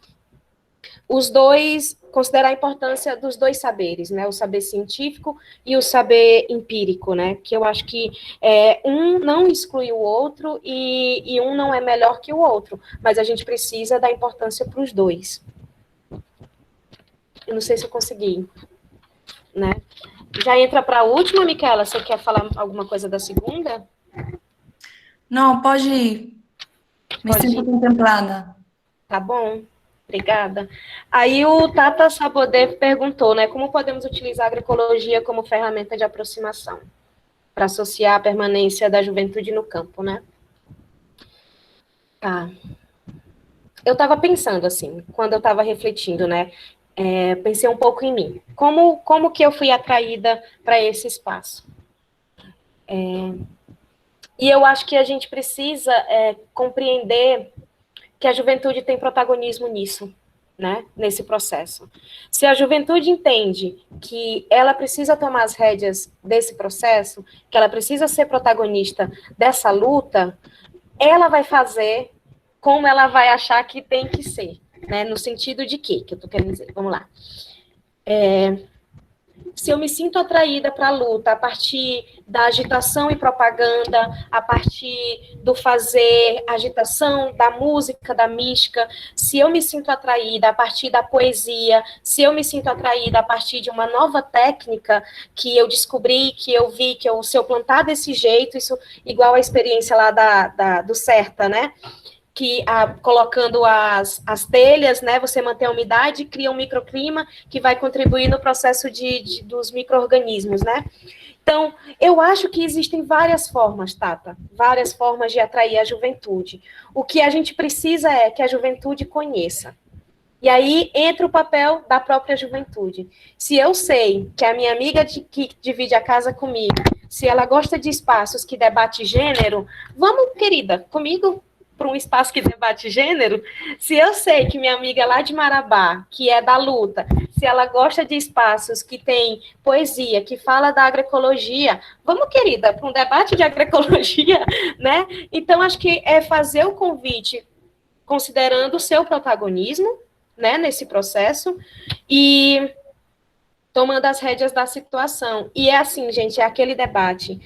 a importância dos dois saberes, né, o saber científico e o saber empírico, né, que eu acho que um não exclui o outro e um não é melhor que o outro, mas a gente precisa dar importância para os dois. Eu não sei se eu consegui, né? Já entra para a última, Micaela, você quer falar alguma coisa da segunda? Não, pode ir. Me sinto contemplada. Tá bom. Obrigada. Aí o Tata Sabodev perguntou, né, como podemos utilizar a agroecologia como ferramenta de aproximação para associar a permanência da juventude no campo, né? Tá. Eu estava pensando, assim, quando eu estava refletindo, né, pensei um pouco em mim. Como que eu fui atraída para esse espaço? E eu acho que a gente precisa compreender que a juventude tem protagonismo nisso, né, nesse processo. Se a juventude entende que ela precisa tomar as rédeas desse processo, que ela precisa ser protagonista dessa luta, ela vai fazer como ela vai achar que tem que ser, né, no sentido de quê? Que eu tô querendo dizer, vamos lá. Se eu me sinto atraída para a luta a partir da agitação e propaganda, a partir do fazer agitação, da música, da mística, se eu me sinto atraída a partir da poesia, se eu me sinto atraída a partir de uma nova técnica que eu descobri, que eu vi, se eu plantar desse jeito, isso igual a experiência lá do Certa, né? Que colocando as telhas, né, você mantém a umidade, cria um microclima que vai contribuir no processo dos micro-organismos, né? Então, eu acho que existem várias formas, Tata, várias formas de atrair a juventude. O que a gente precisa é que a juventude conheça. E aí entra o papel da própria juventude. Se eu sei que a minha amiga que divide a casa comigo, se ela gosta de espaços que debate gênero, vamos, querida, comigo para um espaço que debate gênero. Se eu sei que minha amiga lá de Marabá, que é da luta, se ela gosta de espaços que tem poesia, que fala da agroecologia, vamos, querida, para um debate de agroecologia, né? Então, acho que é fazer o convite considerando o seu protagonismo, né, nesse processo, e tomando as rédeas da situação. E é assim, gente, é aquele debate.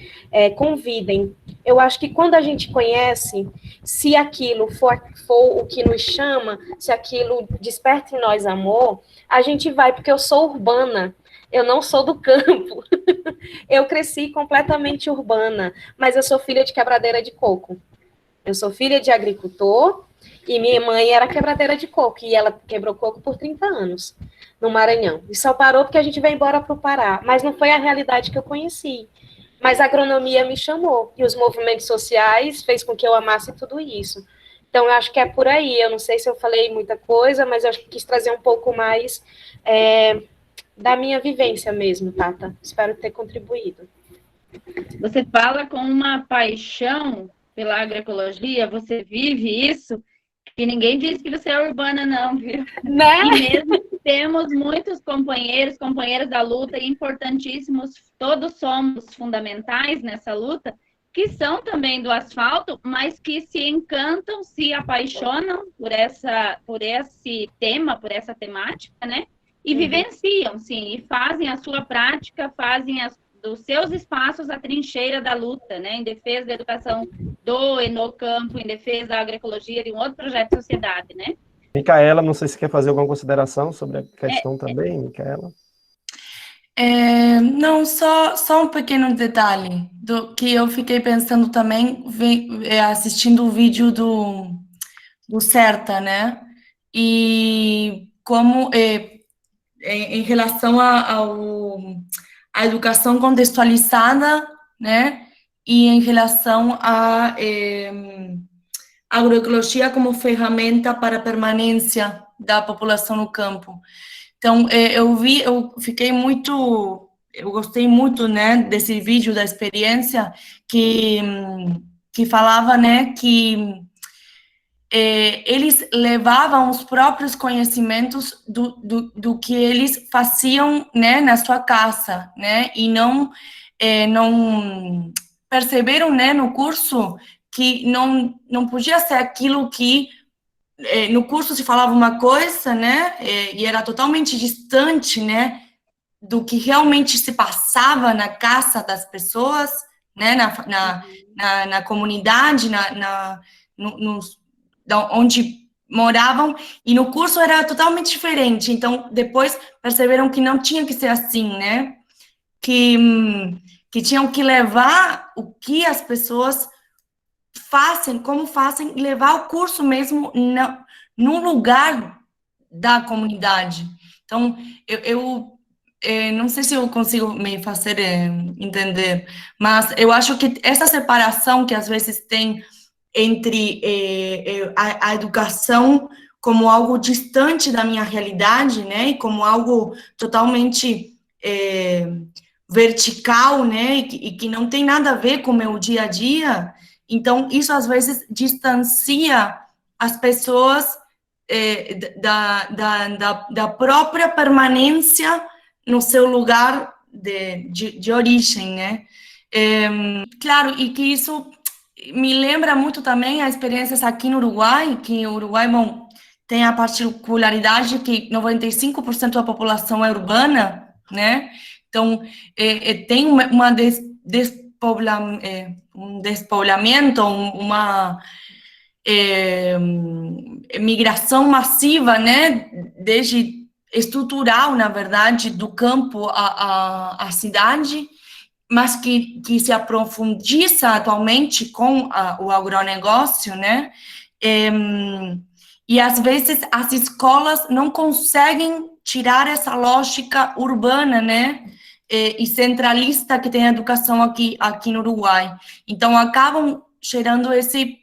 Convidem. Eu acho que quando a gente conhece, se aquilo for o que nos chama, se aquilo desperta em nós amor, a gente vai, porque eu sou urbana, eu não sou do campo. Eu cresci completamente urbana, mas eu sou filha de quebradeira de coco. Eu sou filha de agricultor, e minha mãe era quebradeira de coco, e ela quebrou coco por 30 anos. No Maranhão. E só parou porque a gente veio embora para o Pará. Mas não foi a realidade que eu conheci. Mas a agronomia me chamou. E os movimentos sociais fez com que eu amasse tudo isso. Então, eu acho que é por aí. Eu não sei se eu falei muita coisa, mas eu acho que quis trazer um pouco mais da minha vivência mesmo, Tata. Espero ter contribuído. Você fala com uma paixão pela agroecologia, você vive isso, que ninguém diz que você é urbana, não, viu? Né? E mesmo temos muitos companheiros, companheiras da luta, importantíssimos, todos somos fundamentais nessa luta, que são também do asfalto, mas que se encantam, se apaixonam por esse tema, por essa temática, né? E vivenciam, sim, e fazem a sua prática, fazem dos seus espaços a trincheira da luta, né? Em defesa da educação do Enocampo, em defesa da agroecologia, de um outro projeto de sociedade, né? Micaela, não sei se quer fazer alguma consideração sobre a questão também, Micaela. Não, só um pequeno detalhe do que eu fiquei pensando também, assistindo o vídeo do CERTA, né? E como em relação à educação contextualizada, né? E em relação à agroecologia como ferramenta para a permanência da população no campo. Então, eu gostei muito, né, desse vídeo da experiência que falava, né, que eles levavam os próprios conhecimentos do que eles faziam, né, na sua casa, né, e não perceberam, né, no curso que não podia ser aquilo que no curso se falava uma coisa, né, e era totalmente distante, né, do que realmente se passava na casa das pessoas, né, na comunidade, onde moravam, e no curso era totalmente diferente. Então, depois perceberam que não tinha que ser assim, né, que tinham que levar o que as pessoas fazem, como fazem, levar o curso mesmo no lugar da comunidade. Então, eu não sei se eu consigo me fazer entender, mas eu acho que essa separação que às vezes tem entre a educação como algo distante da minha realidade, né, e como algo totalmente vertical, né, e que não tem nada a ver com o meu dia a dia. Então, isso às vezes distancia as pessoas da própria permanência no seu lugar de origem, né? Claro, e que isso me lembra muito também as experiências aqui no Uruguai, que o Uruguai, bom, tem a particularidade que 95% da população é urbana, né? Então, tem um despovoamento, uma migração massiva, né, desde estrutural, na verdade, do campo à cidade, mas que se aprofundiza atualmente com o agronegócio, né, e às vezes as escolas não conseguem tirar essa lógica urbana, né, e centralista que tem a educação aqui no Uruguai. Então, acabam gerando esse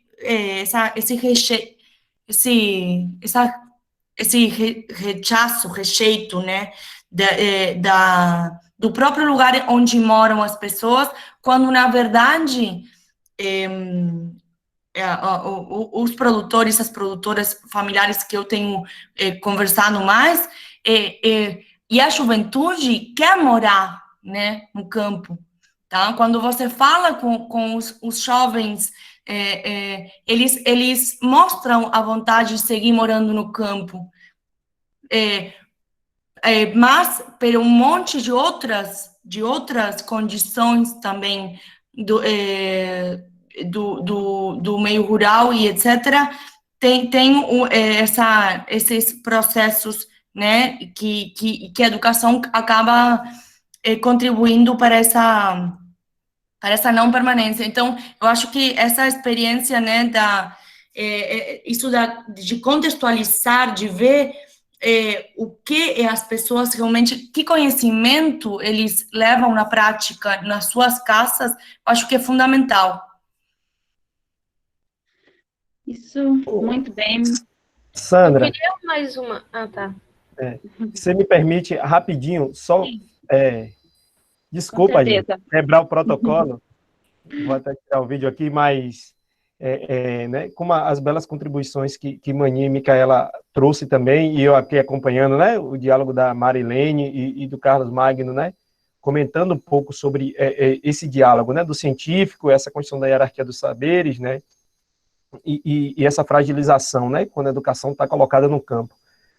rejeito, né, do próprio lugar onde moram as pessoas, quando, na verdade, os produtores, as produtoras familiares que eu tenho conversado mais, e a juventude quer morar, né, no campo, tá? Quando você fala com os jovens, eles mostram a vontade de seguir morando no campo, mas por um monte de outras condições também do meio rural e etc., tem esses processos, né, que a educação acaba contribuindo para essa não permanência. Então, eu acho que essa experiência, né, de contextualizar, de ver o que as pessoas realmente, que conhecimento eles levam na prática nas suas casas, eu acho que é fundamental. Isso, muito bem. Sandra. Eu queria mais uma. Ah, tá. Você me permite rapidinho, só. Desculpa, gente, quebrar o protocolo. Vou até tirar o vídeo aqui, mas né, como as belas contribuições que Mani e Micaela trouxe também, e eu aqui acompanhando, né, o diálogo da Marilene e do Carlos Magno, né, comentando um pouco sobre esse diálogo, né, do científico, essa questão da hierarquia dos saberes, né, e essa fragilização, né, quando a educação está colocada no campo.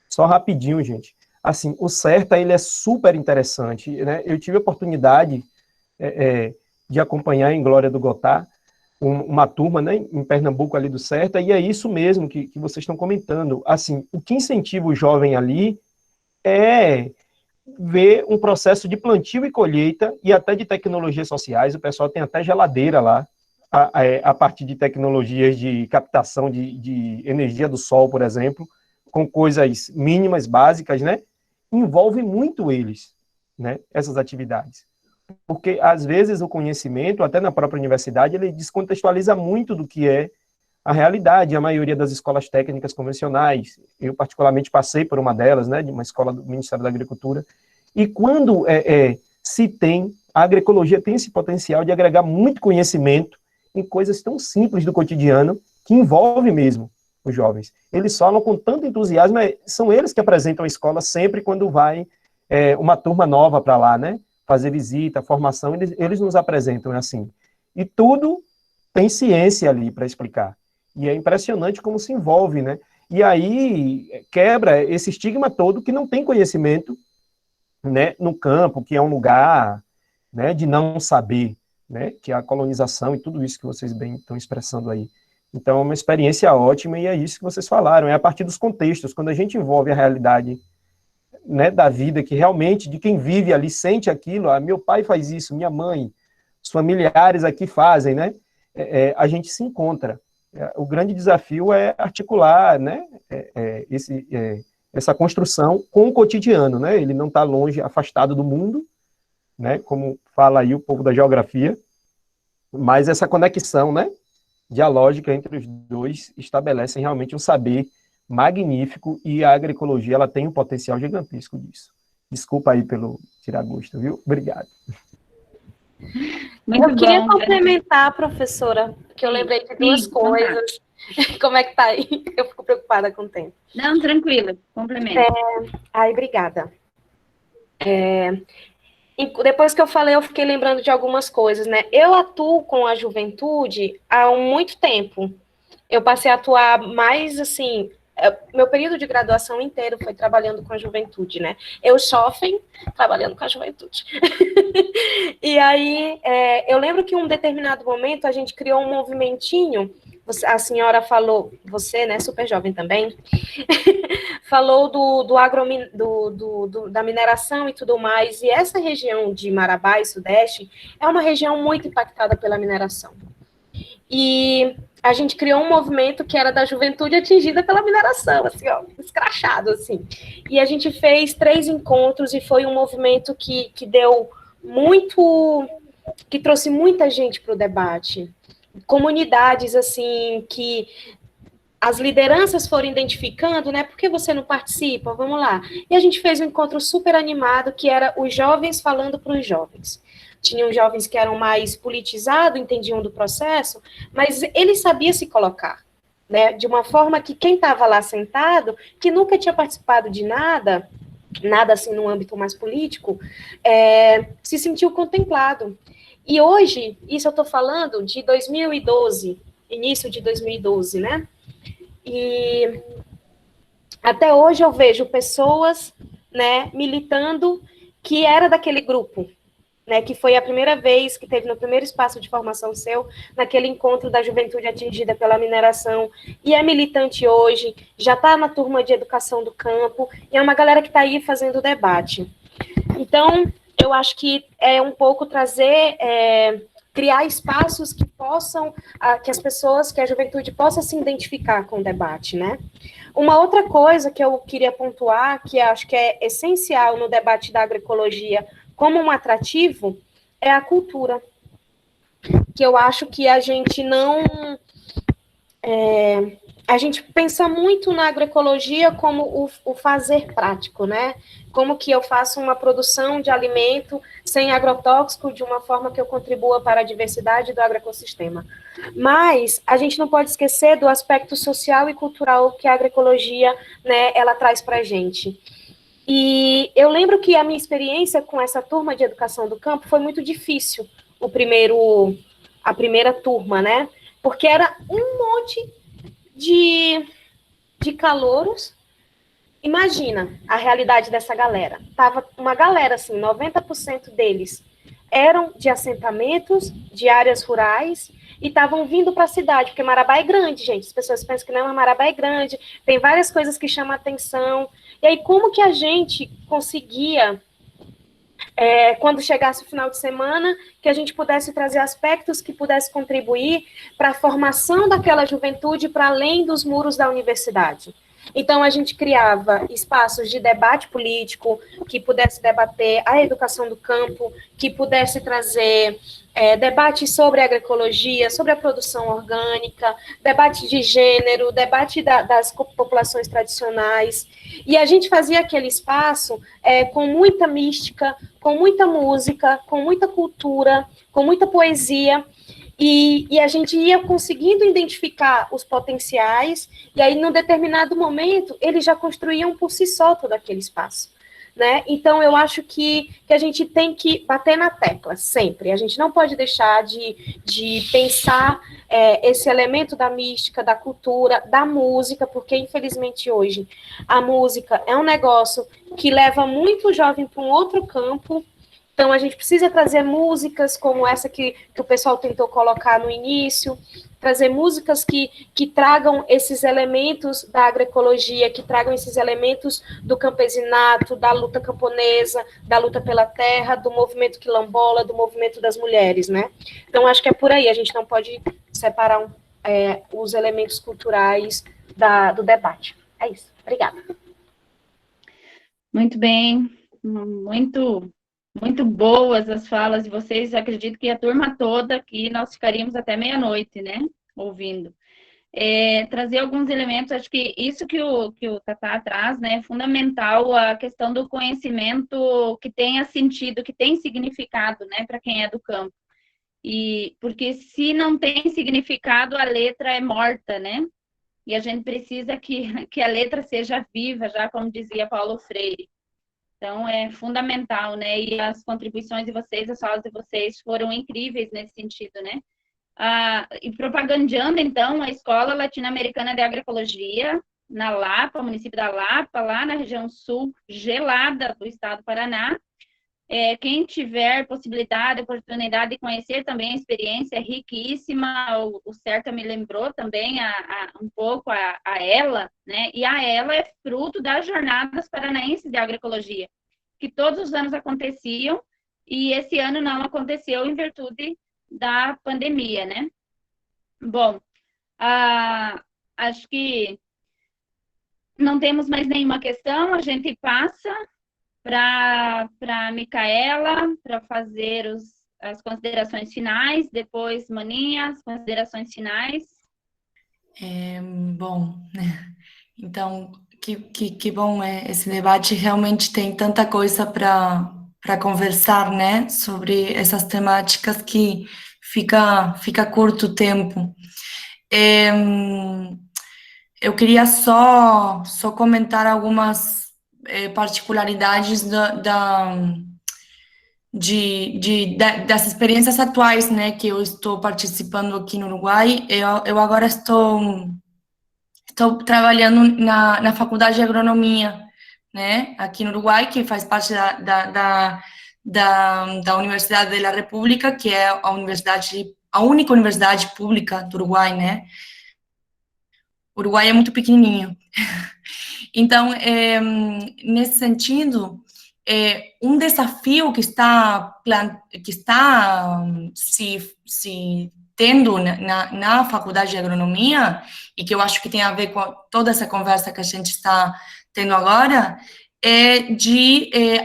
Só rapidinho, gente. Assim, o CERTA, ele é super interessante, né, eu tive a oportunidade de acompanhar em Glória do Gotá, uma turma, né, em Pernambuco ali do CERTA, e é isso mesmo que vocês estão comentando. Assim, o que incentiva o jovem ali é ver um processo de plantio e colheita, e até de tecnologias sociais. O pessoal tem até geladeira lá, a partir de tecnologias de captação de energia do sol, por exemplo, com coisas mínimas, básicas, né? Envolve muito eles, né, essas atividades. Porque, às vezes, o conhecimento, até na própria universidade, ele descontextualiza muito do que é a realidade. A maioria das escolas técnicas convencionais, eu particularmente passei por uma delas, né, de uma escola do Ministério da Agricultura, e quando se tem, a agroecologia tem esse potencial de agregar muito conhecimento em coisas tão simples do cotidiano, que envolve mesmo os jovens. Eles falam com tanto entusiasmo, são eles que apresentam a escola sempre quando vai uma turma nova para lá, né, fazer visita, formação, eles nos apresentam assim. E tudo tem ciência ali para explicar. E é impressionante como se envolve, né? E aí quebra esse estigma todo que não tem conhecimento, né, no campo, que é um lugar, né, de não saber, né, que é a colonização e tudo isso que vocês bem estão expressando aí. Então, é uma experiência ótima e é isso que vocês falaram, é a partir dos contextos, quando a gente envolve a realidade, né, da vida, que realmente, de quem vive ali, sente aquilo, meu pai faz isso, minha mãe, os familiares aqui fazem, né, a gente se encontra. O grande desafio é articular, né, essa construção com o cotidiano, né, ele não está longe, afastado do mundo, né, como fala aí o povo da geografia, mas essa conexão, né, dialógica entre os dois estabelecem realmente um saber magnífico, e a agroecologia ela tem um potencial gigantesco disso. Desculpa aí pelo tirar gosto, viu? Obrigado. Muito eu queria bom, complementar, professora, que eu lembrei de duas coisas. Como é que tá aí? Eu fico preocupada com o tempo. Não, tranquila, complementa. Ai, obrigada. Depois que eu falei, eu fiquei lembrando de algumas coisas, né? Eu atuo com a juventude há muito tempo. Eu passei a atuar mais, assim, meu período de graduação inteiro foi trabalhando com a juventude, né? Eu jovem, trabalhando com a juventude. E aí, eu lembro que em um determinado momento a gente criou um movimentinho, a senhora falou, você, né, super jovem também, falou da mineração e tudo mais, e essa região de Marabá e Sudeste é uma região muito impactada pela mineração. E a gente criou um movimento que era da juventude atingida pela mineração, assim, ó, escrachado, assim. E a gente fez 3 encontros e foi um movimento que deu muito, que trouxe muita gente para o debate. Comunidades, assim, que as lideranças foram identificando, né, por que você não participa? Vamos lá. E a gente fez um encontro super animado, que era os jovens falando para os jovens. Tinham jovens que eram mais politizados, entendiam do processo, mas ele sabia se colocar, né, de uma forma que quem estava lá sentado, que nunca tinha participado de nada assim no âmbito mais político, se sentiu contemplado. E hoje, isso eu estou falando de 2012, início de 2012, né, e até hoje eu vejo pessoas, né, militando que era daquele grupo, né, que foi a primeira vez que teve no primeiro espaço de formação seu, naquele encontro da juventude atingida pela mineração, e é militante hoje, já está na turma de educação do campo, e é uma galera que está aí fazendo debate. Então, eu acho que é um pouco trazer, criar espaços que possam, que as pessoas, que a juventude possa se identificar com o debate, né? Uma outra coisa que eu queria pontuar, que acho que é essencial no debate da agroecologia, como um atrativo, é a cultura. Que eu acho que a gente não... a gente pensa muito na agroecologia como o fazer prático, né? Como que eu faço uma produção de alimento sem agrotóxico de uma forma que eu contribua para a diversidade do agroecossistema. Mas a gente não pode esquecer do aspecto social e cultural que a agroecologia, né, ela traz para a gente. E eu lembro que a minha experiência com essa turma de educação do campo foi muito difícil, a primeira turma, né? Porque era um monte de calouros. Imagina a realidade dessa galera. Tava uma galera, assim, 90% deles eram de assentamentos, de áreas rurais, e estavam vindo para a cidade, porque Marabá é grande, gente, as pessoas pensam que não, mas Marabá é grande, tem várias coisas que chamam a atenção, e aí como que a gente conseguia, quando chegasse o final de semana, que a gente pudesse trazer aspectos que pudessem contribuir para a formação daquela juventude para além dos muros da universidade. Então, a gente criava espaços de debate político, que pudesse debater a educação do campo, que pudesse trazer debate sobre a agroecologia, sobre a produção orgânica, debate de gênero, debate das populações tradicionais. E a gente fazia aquele espaço com muita mística, com muita música, com muita cultura, com muita poesia, e a gente ia conseguindo identificar os potenciais, e aí, num determinado momento, eles já construíam por si só todo aquele espaço, né? Então, eu acho que a gente tem que bater na tecla, sempre. A gente não pode deixar de pensar esse elemento da mística, da cultura, da música, porque, infelizmente, hoje, a música é um negócio que leva muito jovem para um outro campo. Então, a gente precisa trazer músicas como essa que o pessoal tentou colocar no início, trazer músicas que tragam esses elementos da agroecologia, que tragam esses elementos do campesinato, da luta camponesa, da luta pela terra, do movimento quilombola, do movimento das mulheres, né? Então, acho que é por aí, a gente não pode separar os elementos culturais do debate. É isso. Obrigada. Muito bem, muito boas as falas de vocês. Eu acredito que a turma toda aqui, nós ficaríamos até meia-noite, né, ouvindo. Trazer alguns elementos, acho que isso que o Tatá traz, né, é fundamental, a questão do conhecimento que tenha sentido, que tem significado, né, para quem é do campo. E porque se não tem significado, a letra é morta, né? E a gente precisa que a letra seja viva, já como dizia Paulo Freire. Então, é fundamental, né? E as contribuições de vocês, as falas de vocês foram incríveis nesse sentido, né? E propagandeando, então, a Escola Latino-Americana de Agroecologia, na Lapa, município da Lapa, lá na região sul gelada do estado do Paraná. Quem tiver possibilidade, oportunidade de conhecer também a experiência é riquíssima. O Certa me lembrou também um pouco a ela, né? E a ela é fruto das Jornadas Paranaenses de Agroecologia, que todos os anos aconteciam, e esse ano não aconteceu em virtude da pandemia, né? Bom, acho que não temos mais nenhuma questão, a gente passa para a Micaela, para fazer as considerações finais, depois Maninha, as considerações finais. Bom, então, que bom, esse debate realmente tem tanta coisa para conversar, né, sobre essas temáticas que fica curto o tempo. Eu queria só comentar algumas particularidades das experiências atuais, né, que eu estou participando aqui no Uruguai. Eu agora estou trabalhando na Faculdade de Agronomia, né, aqui no Uruguai, que faz parte da Universidade da República, que é a única universidade pública do Uruguai, né. O Uruguai é muito pequenininho. Então, nesse sentido, um desafio que está se tendo na Faculdade de Agronomia, e que eu acho que tem a ver com toda essa conversa que a gente está tendo agora,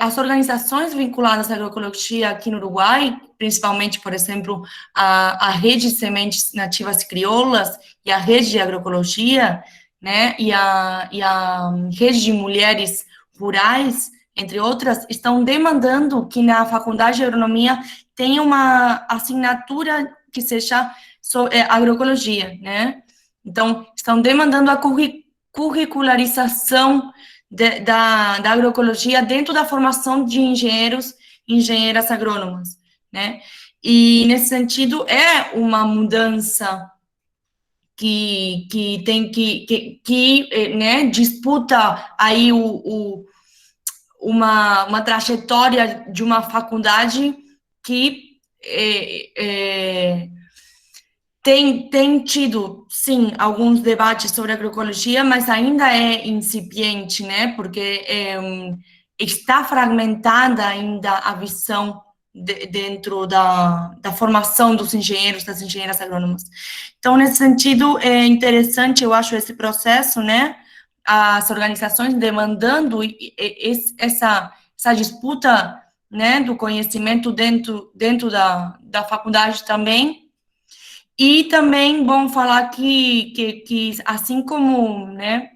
as organizações vinculadas à agroecologia aqui no Uruguai, principalmente, por exemplo, a Rede de Sementes Nativas Crioulas e a Rede de Agroecologia, né, e a Rede de Mulheres Rurais, entre outras, estão demandando que na Faculdade de Agronomia tenha uma assinatura que seja agroecologia, né? Então, estão demandando a curricularização da agroecologia dentro da formação de engenheiros e engenheiras agrônomas, né? E, nesse sentido, é uma mudança que né, disputa aí uma trajetória de uma faculdade que tem tido, sim, alguns debates sobre agroecologia, mas ainda é incipiente, né? Porque está fragmentada ainda a visão dentro da formação dos engenheiros, das engenheiras agrônomas. Então, nesse sentido, é interessante, eu acho, esse processo, né? As organizações demandando essa disputa, né, do conhecimento dentro da faculdade também. E também, bom falar que assim como, né,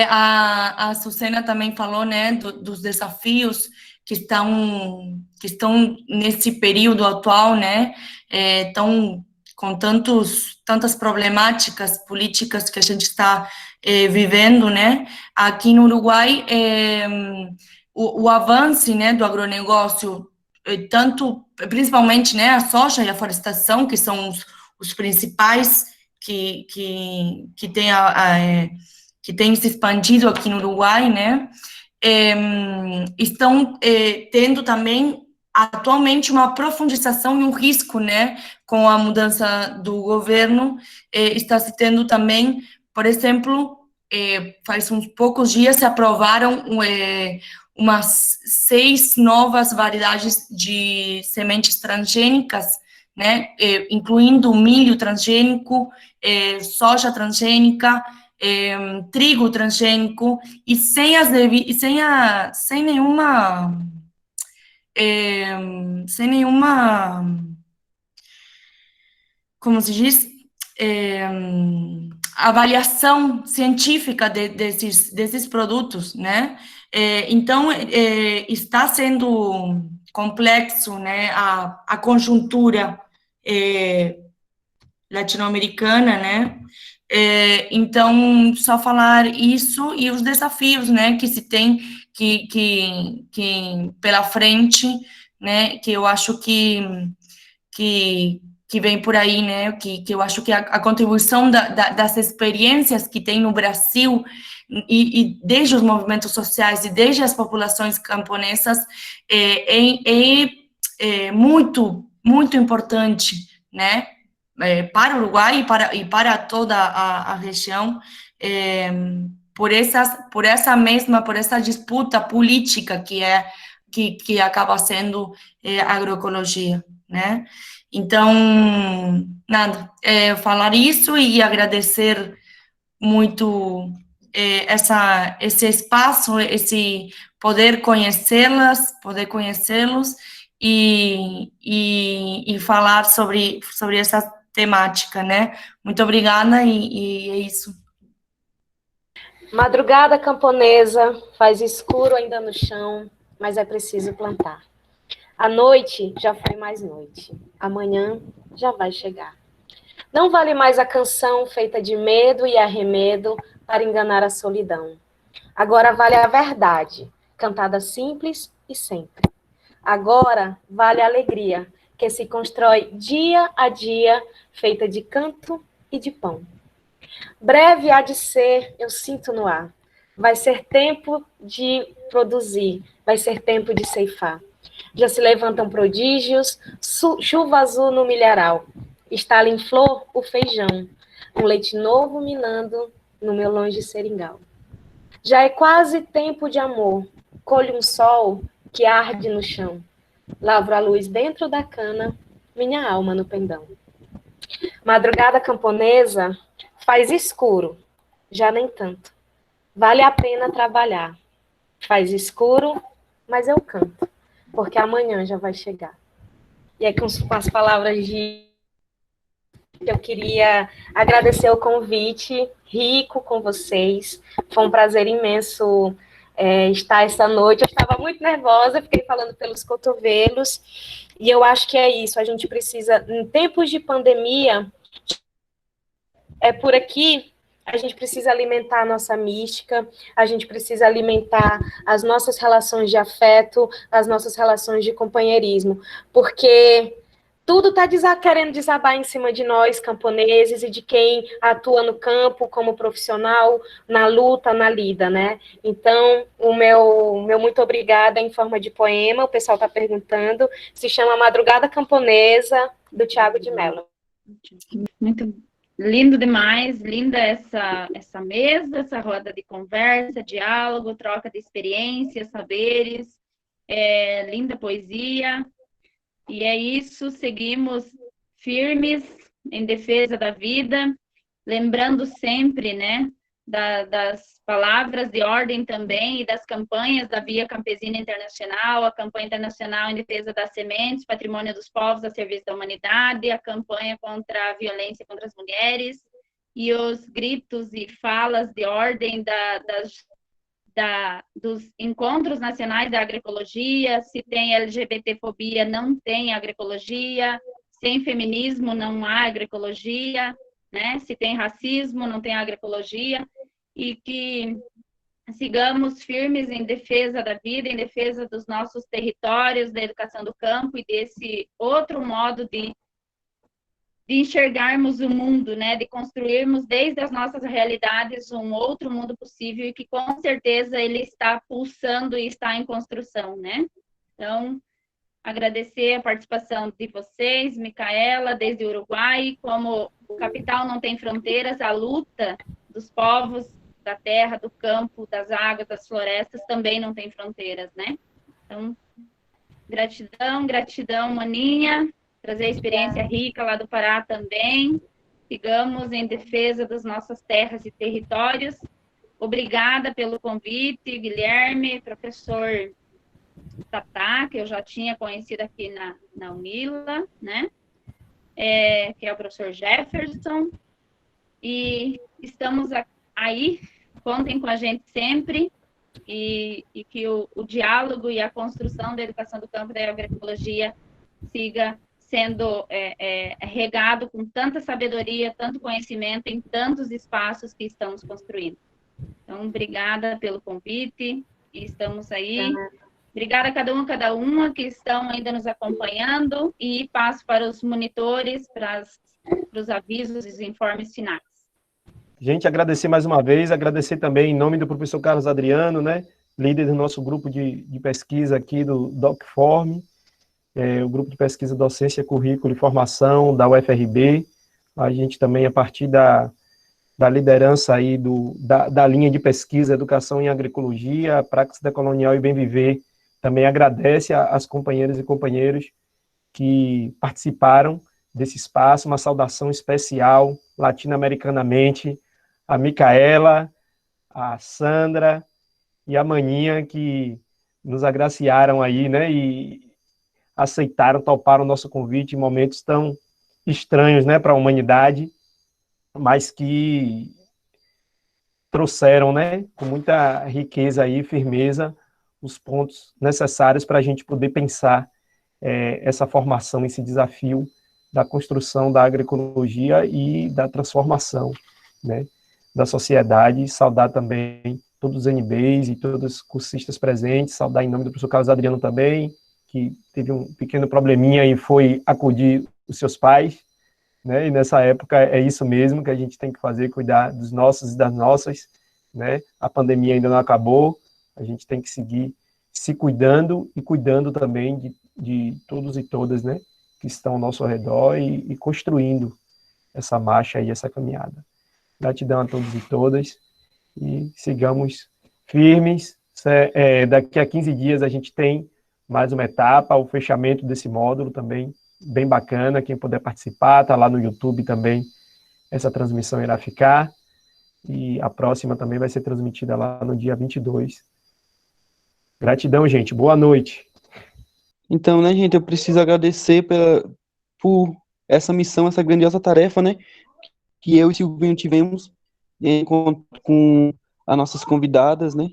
a Sucena também falou, né, dos desafios que estão nesse período atual, né, estão com tantas problemáticas políticas que a gente está vivendo, né, aqui no Uruguai, o avanço, né, do agronegócio, principalmente, né, a soja e a florestação, que são os principais que tem que tem se expandido aqui no Uruguai, né, estão tendo também atualmente uma profundização e um risco, né, com a mudança do governo, está se tendo também, por exemplo, faz uns poucos dias se aprovaram umas 6 novas variedades de sementes transgênicas, né, incluindo milho transgênico, soja transgênica, trigo transgênico, e sem nenhuma, como se diz, avaliação científica desses produtos, né? Então, está sendo complexo, né, a conjuntura latino-americana, né? Então, só falar isso e os desafios, né, que se tem que pela frente, né, que eu acho que vem por aí, né, que eu acho que a contribuição das experiências que tem no Brasil e desde os movimentos sociais e desde as populações camponesas é muito, muito importante, né, para o Uruguai e para toda a região, por essa disputa política que acaba sendo a agroecologia, né? Então, nada, falar isso e agradecer muito esse espaço, esse poder conhecê-los e falar sobre essa temática, né? Muito obrigada e é isso. Madrugada camponesa, faz escuro ainda no chão, mas é preciso plantar. A noite já foi mais noite, amanhã já vai chegar. Não vale mais a canção feita de medo e arremedo para enganar a solidão. Agora vale a verdade, cantada simples e sempre. Agora vale a alegria, que se constrói dia a dia, feita de canto e de pão. Breve há de ser, eu sinto no ar. Vai ser tempo de produzir, vai ser tempo de ceifar. Já se levantam prodígios, chuva azul no milharal. Estala em flor o feijão, um leite novo minando no meu longe seringal. Já é quase tempo de amor, colho um sol que arde no chão. Lavro a luz dentro da cana, minha alma no pendão. Madrugada camponesa, faz escuro, já nem tanto. Vale a pena trabalhar. Faz escuro, mas eu canto, porque amanhã já vai chegar. E é com as palavras de... Eu queria agradecer o convite, rico com vocês. Foi um prazer imenso estar essa noite. Eu estava muito nervosa, fiquei falando pelos cotovelos. E eu acho que é isso, a gente precisa, em tempos de pandemia, por aqui, a gente precisa alimentar a nossa mística, a gente precisa alimentar as nossas relações de afeto, as nossas relações de companheirismo, porque tudo está querendo desabar em cima de nós, camponeses, e de quem atua no campo como profissional, na luta, na lida, né? Então, o meu muito obrigada em forma de poema, o pessoal está perguntando, se chama Madrugada Camponesa, do Tiago de Mello. Muito lindo demais, linda essa mesa, essa roda de conversa, diálogo, troca de experiências, saberes, linda poesia. E é isso, seguimos firmes em defesa da vida, lembrando sempre, né, das palavras de ordem também e das campanhas da Via Campesina Internacional, a campanha internacional em defesa das sementes, patrimônio dos povos a serviço da humanidade, a campanha contra a violência contra as mulheres e os gritos e falas de ordem dos encontros nacionais da agroecologia. Se tem LGBTfobia, não tem agroecologia. Sem feminismo, não há agroecologia, né? Se tem racismo, não tem agroecologia. E que sigamos firmes em defesa da vida, em defesa dos nossos territórios, da educação do campo e desse outro modo de enxergarmos o mundo, né, de construirmos desde as nossas realidades um outro mundo possível e que com certeza ele está pulsando e está em construção, né? Então, agradecer a participação de vocês, Micaela, desde o Uruguai, como o capital não tem fronteiras, a luta dos povos da terra, do campo, das águas, das florestas também não tem fronteiras, né? Então, gratidão, gratidão, Maninha, trazer a experiência rica lá do Pará também. Sigamos em defesa das nossas terras e territórios. Obrigada pelo convite, Guilherme, professor Tatá, que eu já tinha conhecido aqui na UNILA, né? Que é o professor Jefferson. E estamos aí, contem com a gente sempre. E que o diálogo e a construção da educação do campo e da agroecologia siga sendo regado com tanta sabedoria, tanto conhecimento em tantos espaços que estamos construindo. Então, obrigada pelo convite e estamos aí. Obrigada a cada uma que estão ainda nos acompanhando e passo para os monitores, para os avisos e os informes finais. Gente, agradecer mais uma vez, agradecer também em nome do professor Carlos Adriano, né, líder do nosso grupo de pesquisa aqui do DocForm, o grupo de pesquisa Docência, Currículo e Formação da UFRB. A gente também, a partir da liderança aí da linha de pesquisa Educação em Agroecologia, Praxis Decolonial e Bem Viver, também agradece às companheiras e companheiros que participaram desse espaço, uma saudação especial, latino-americanamente, a Micaela, a Sandra e a Maninha, que nos agraciaram aí, né, e aceitaram, toparam o nosso convite em momentos tão estranhos, né, para a humanidade, mas que trouxeram, né, com muita riqueza e firmeza, os pontos necessários para a gente poder pensar essa formação, esse desafio da construção da agroecologia e da transformação, né, da sociedade. Saudar também todos os NBs e todos os cursistas presentes, saudar em nome do professor Carlos Adriano também, que teve um pequeno probleminha e foi acudir os seus pais, né, e nessa época é isso mesmo que a gente tem que fazer, cuidar dos nossos e das nossas, né, a pandemia ainda não acabou, a gente tem que seguir se cuidando e cuidando também de todos e todas, né, que estão ao nosso redor e construindo essa marcha e essa caminhada. Gratidão a todos e todas e sigamos firmes. Daqui a 15 dias a gente tem mais uma etapa, o fechamento desse módulo também, bem bacana. Quem puder participar, está lá no YouTube também, essa transmissão irá ficar. E a próxima também vai ser transmitida lá no dia 22. Gratidão, gente. Boa noite. Então, né, gente, eu preciso agradecer por essa missão, essa grandiosa tarefa, né, que eu e Silvinho tivemos com as nossas convidadas, né,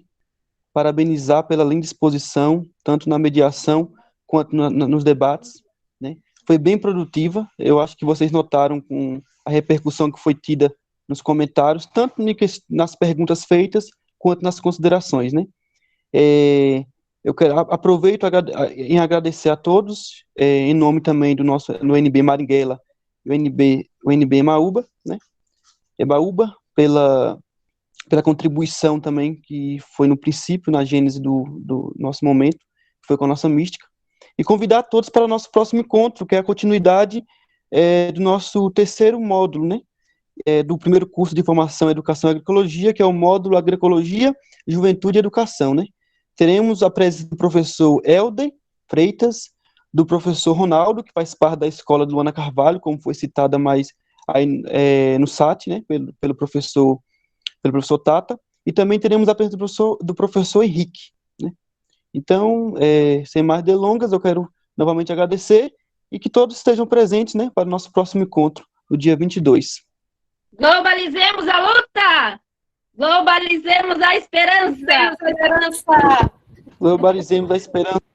parabenizar pela linda exposição, tanto na mediação quanto nos debates, né, foi bem produtiva. Eu acho que vocês notaram com a repercussão que foi tida nos comentários, tanto nas perguntas feitas, quanto nas considerações, né. Eu aproveito em agradecer a todos, em nome também do NB Maringuela e o NB Emaúba, né, Emaúba, pela contribuição também que foi no princípio, na gênese do nosso momento, que foi com a nossa mística, e convidar todos para o nosso próximo encontro, que é a continuidade do nosso terceiro módulo, né? Do primeiro curso de formação em Educação e Agroecologia, que é o módulo Agroecologia, Juventude e Educação, né? Teremos a presença do professor Helder Freitas, do professor Ronaldo, que faz parte da escola do Luana Carvalho, como foi citada mais aí, no SAT, né? Pelo professor Tata, e também teremos a presença do professor Henrique, né? Então, sem mais delongas, eu quero novamente agradecer e que todos estejam presentes, né, para o nosso próximo encontro, no dia 22. Globalizemos a luta! Globalizemos a esperança! Esperança! Globalizemos a esperança!